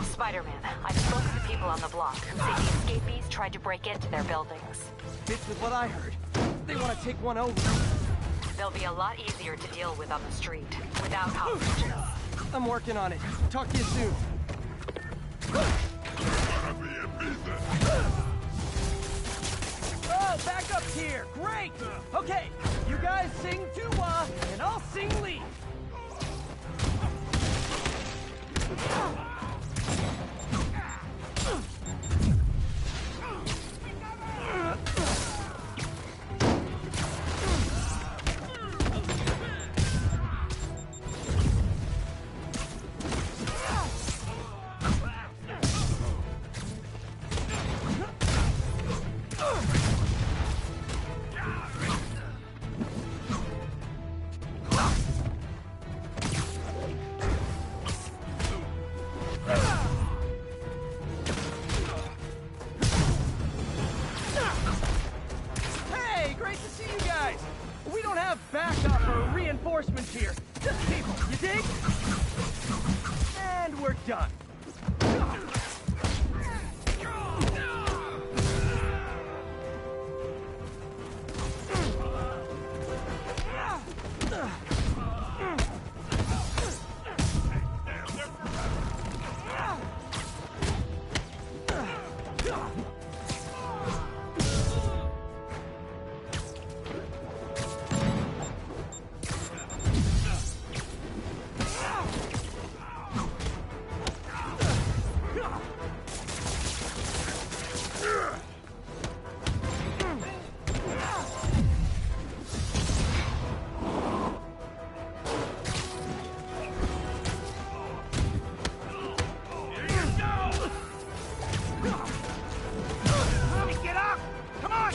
Spider-Man, I've spoken to people on the block who say the escapees tried to break into their buildings. Fits with what I heard. They want to take one over. They'll be a lot easier to deal with on the street, without hostages. I'm working on it. Talk to you soon. Oh, backup's here. Great. Okay, you guys sing Tuwa, and I'll sing lead. Hey, great to see you guys. We don't have backup or reinforcements here. Just people, you dig? And we're done. Get up! Come on!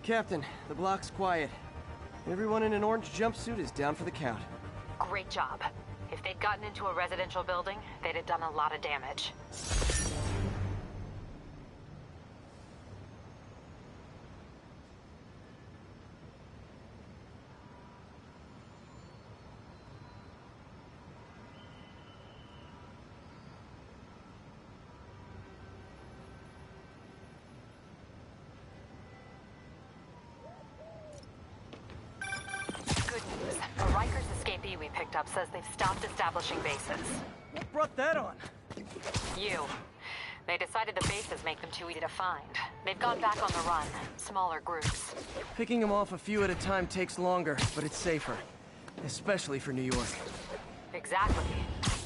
Captain, the block's quiet. Everyone in an orange jumpsuit is down for the count. Great job. If they'd gotten into a residential building, they'd have done a lot of damage. Good news. The Rikers escapee we picked up says they've stopped establishing bases. What brought that on? You. They decided the bases make them too easy to find. They've gone back on the run. Smaller groups. Picking them off a few at a time takes longer, but it's safer. Especially for New York. Exactly.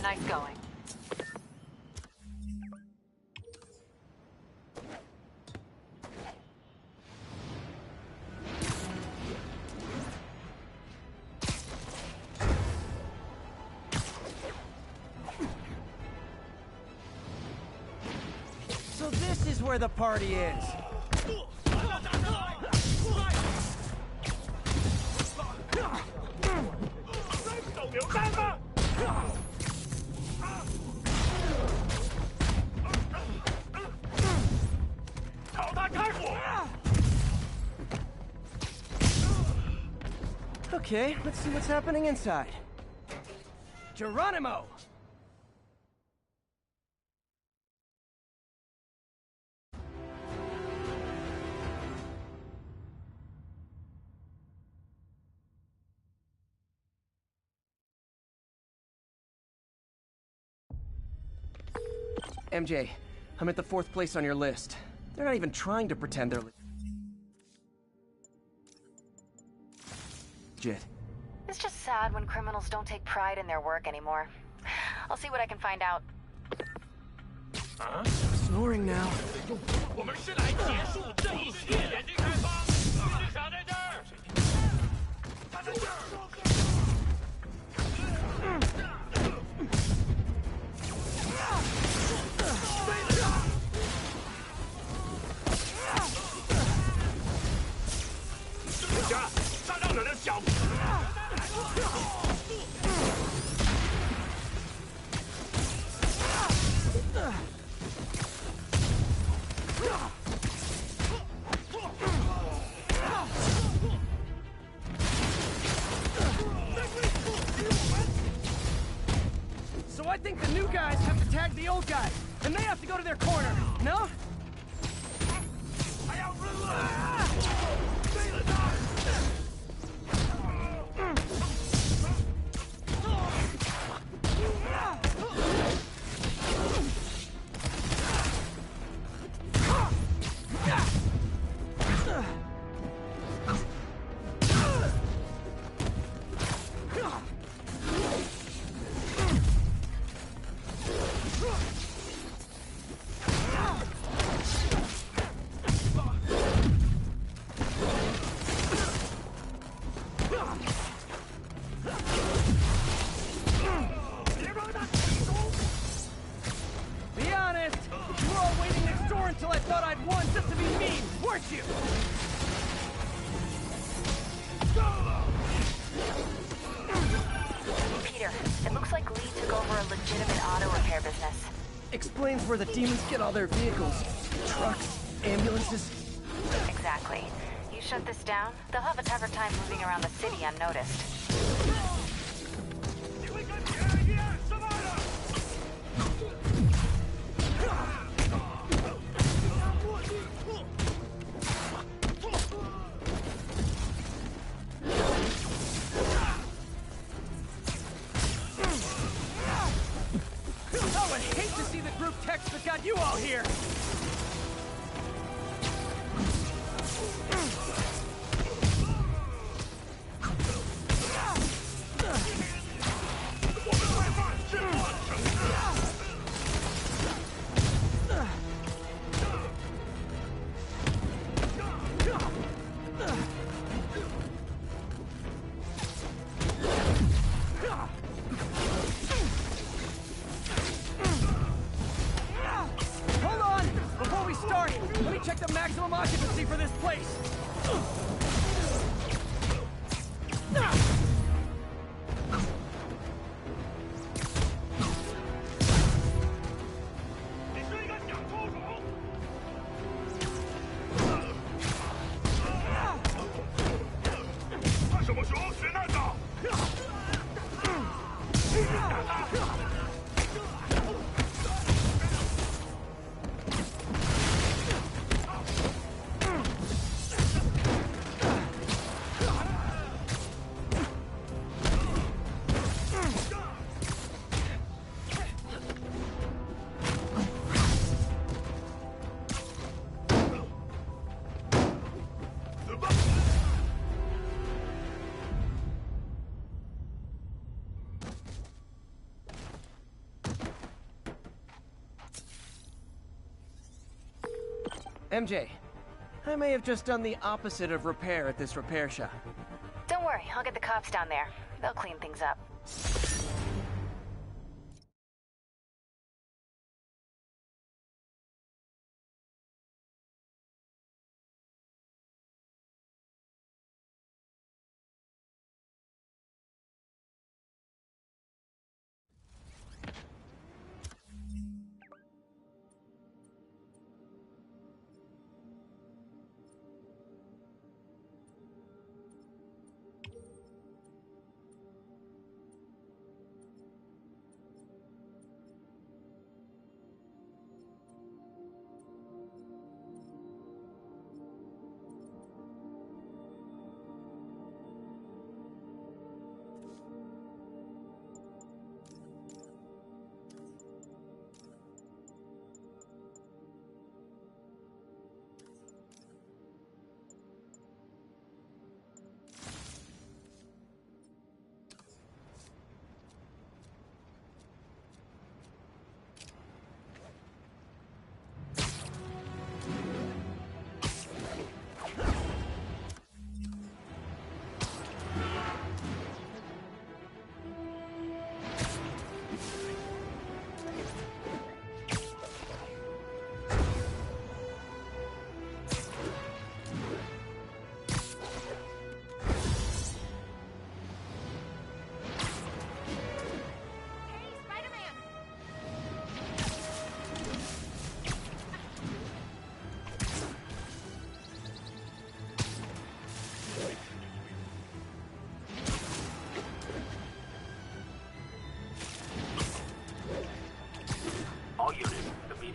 Nice going. So this is where the party is. Okay, let's see what's happening inside. Geronimo! MJ, I'm at the 4th place on your list. They're not even trying to pretend they're legit. It's just sad when criminals don't take pride in their work anymore. I'll see what I can find out. Snoring now. 我们是来结束这一系列的开发。市场在这儿。他在这儿。家上当者的小。So I think the new guys have to tag the old guys, and they have to go to their corner, no? 还要润了！废了他！ Be honest, you were all waiting next door until I thought I'd won just to be mean, weren't you? Peter, it looks like Lee took over a legitimate auto repair business. Explains where the demons get all their vehicles. Trucks, ambulances. Exactly. You shut this down, they'll have a tougher time moving around the city unnoticed. I would hate to see the group text that got you all here. Hold on! Before we start, let me check the maximum occupancy for this place. MJ, I may have just done the opposite of repair at this repair shop. Don't worry, I'll get the cops down there. They'll clean things up.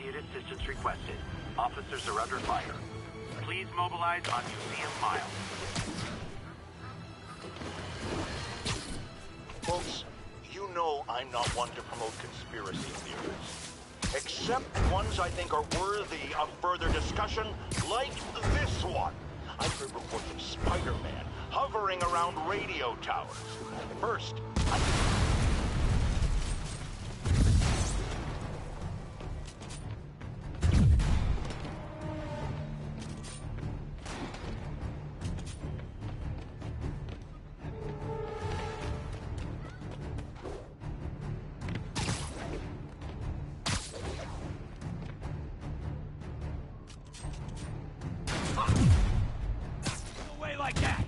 Immediate assistance requested. Officers are under fire. Please mobilize on Museum Mile. Folks, you know I'm not one to promote conspiracy theories. Except ones I think are worthy of further discussion, like this one. I've heard reports of Spider-Man hovering around radio towers. First, away like that!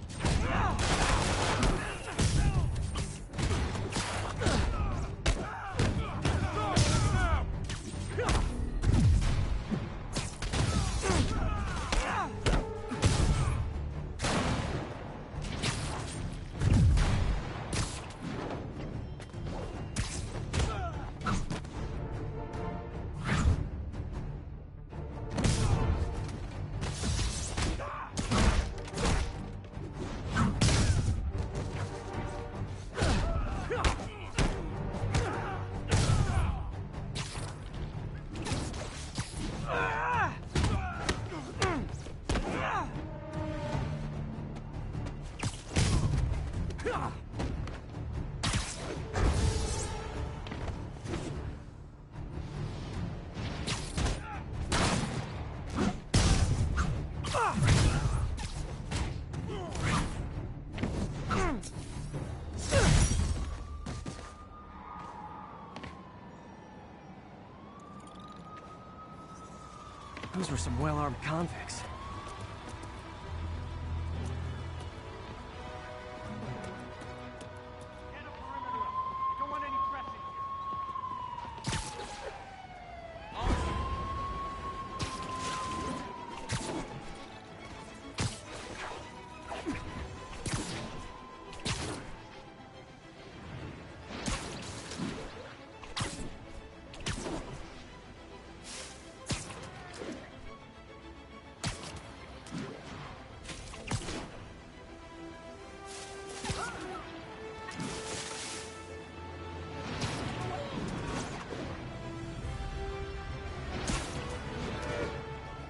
Those were some well-armed convicts. Don't want any pressing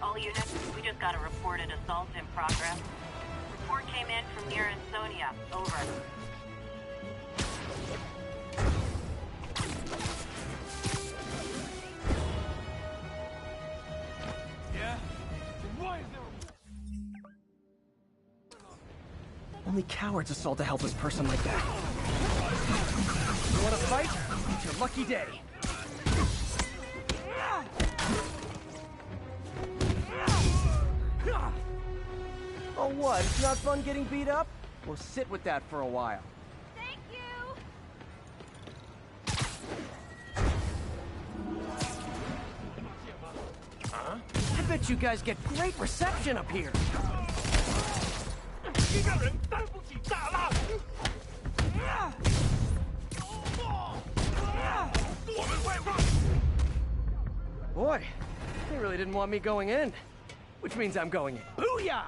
All units, we just got a reported assault in progress. Report came in from near Ansonia. Over. Yeah? Then why is there Only cowards assault a helpless person like that. You wanna fight? It's your lucky day. Oh what? It's not fun getting beat up? We'll sit with that for a while. Thank you! Huh? I bet you guys get great reception up here. Boy, they really didn't want me going in. Which means I'm going in. Booyah!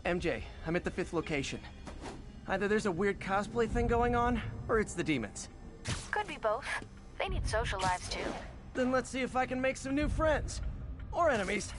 MJ, I'm at the 5th location. Either there's a weird cosplay thing going on, or it's the demons. Could be both. They need social lives too. Then let's see if I can make some new friends. Or enemies.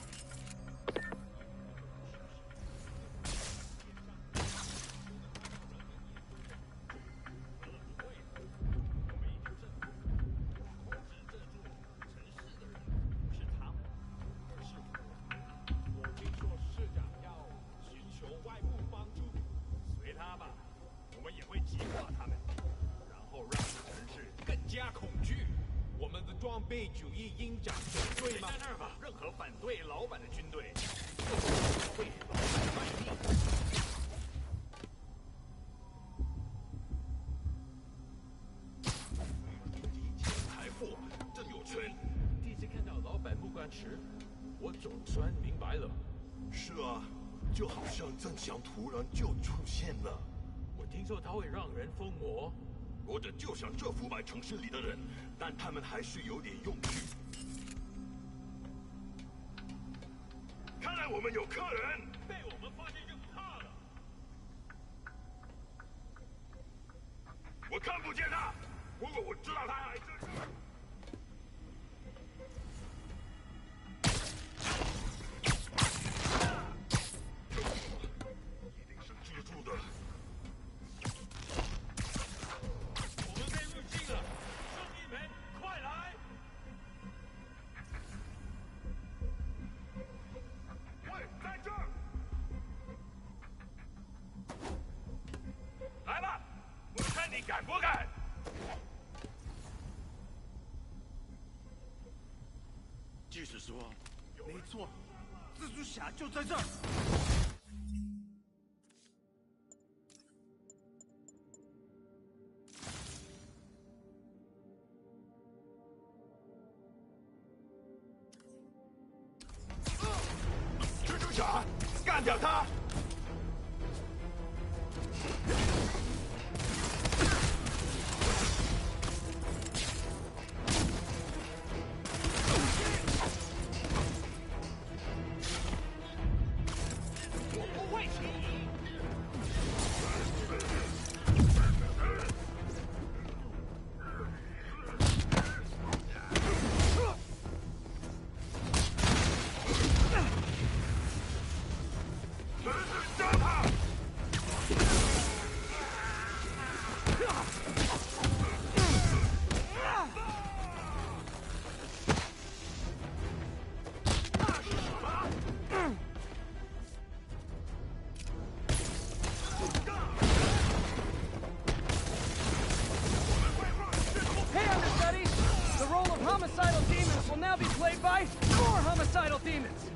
我总算明白了。是啊，就好像真相突然就出现了。我听说它会让人疯魔，或者就像这腐败城市里的人，但他们还是有点勇气。看来我们有客人，被我们发现就怕了。我看不见他，不过我知道他来这里。一定是蜘蛛的。我们被入侵了，兄弟们，快来！喂，在这儿！来吧，我看你敢不敢！就是说，没错，蜘蛛侠就在这儿。蜘蛛侠，干掉他！我不会轻易。杀他！Hey, understudies! The role of homicidal demons will now be played by more homicidal demons!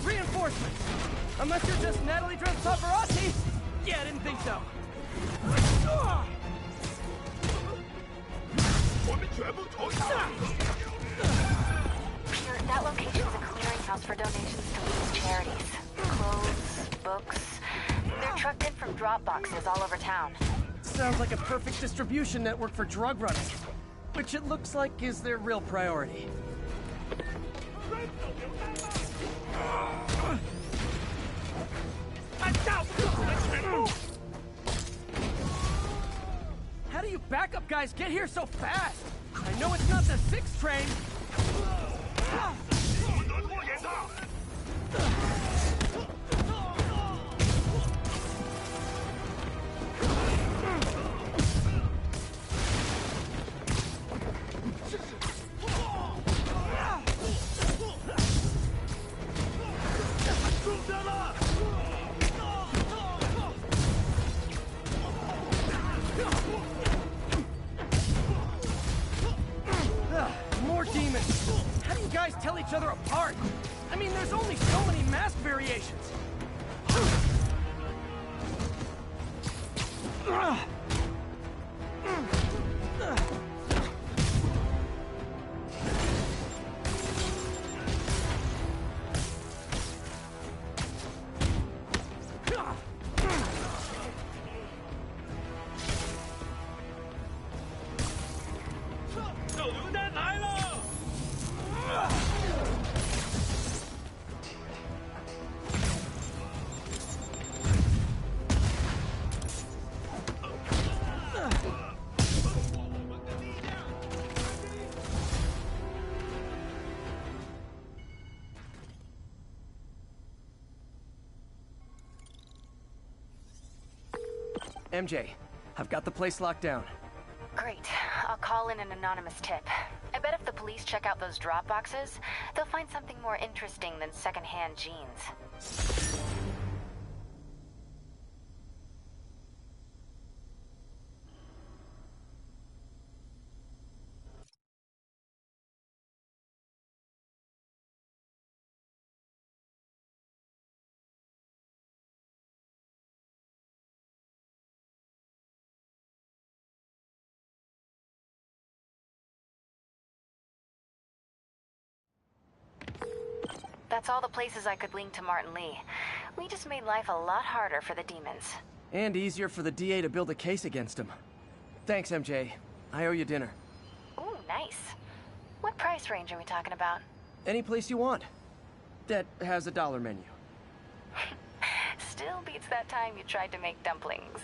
Reinforcements! Unless you're just Natalie dressed paparazzi? Yeah, I didn't think so. 我们全部投降！ Peter, that location's a clearinghouse for donations to loose charities. Clothes, books. They're trucked in from drop boxes all over town. Sounds like a perfect distribution network for drug running, which it looks like is their real priority. How do you backup guys get here so fast? I know it's not the 6th train. More demons! How do you guys tell each other apart? I mean, there's only so many mask variations. MJ, I've got the place locked down. Great. I'll call in an anonymous tip. I bet if the police check out those drop boxes, they'll find something more interesting than secondhand jeans. That's all the places I could link to Martin Lee. We just made life a lot harder for the demons. And easier for the DA to build a case against him. Thanks, MJ. I owe you dinner. Ooh, nice. What price range are we talking about? Any place you want. That has a dollar menu. Still beats that time you tried to make dumplings.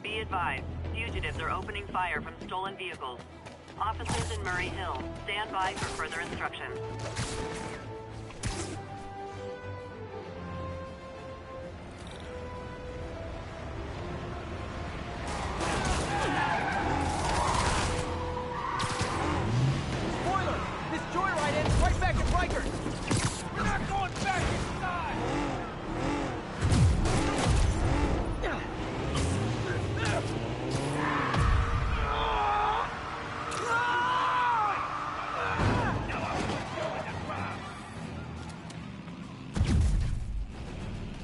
Be advised, fugitives are opening fire from stolen vehicles. Officers in Murray Hill, stand by for further instructions. Spoiler! This joyride ends right back at Rikers! We're not going back inside!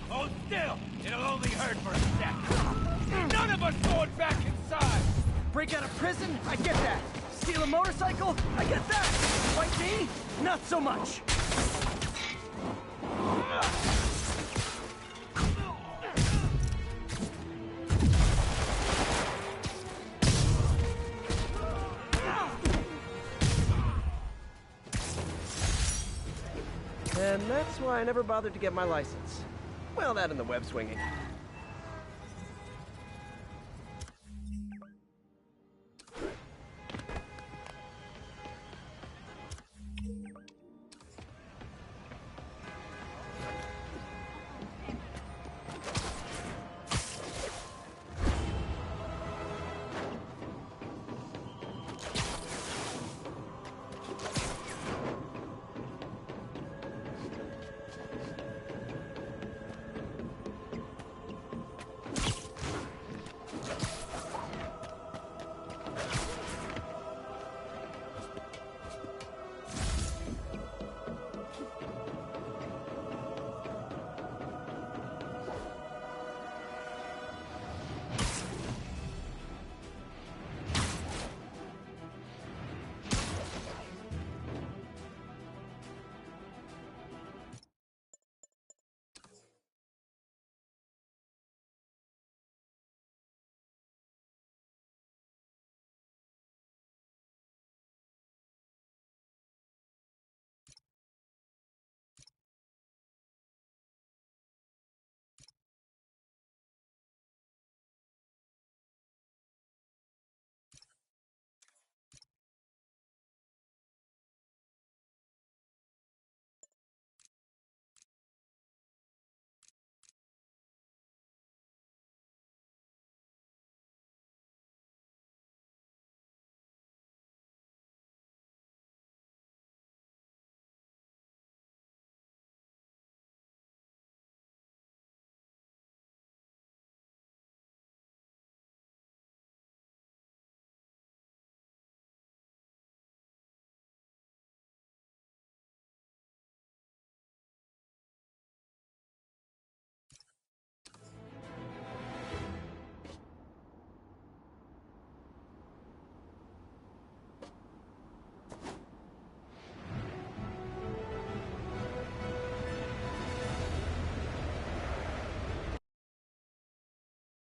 Hold still! It'll only hurt for a second. None of us going back inside! Break out of prison? I get that. Steal a motorcycle? I get that. Fight me? Not so much. And that's why I never bothered to get my license. Well, that and the web swinging.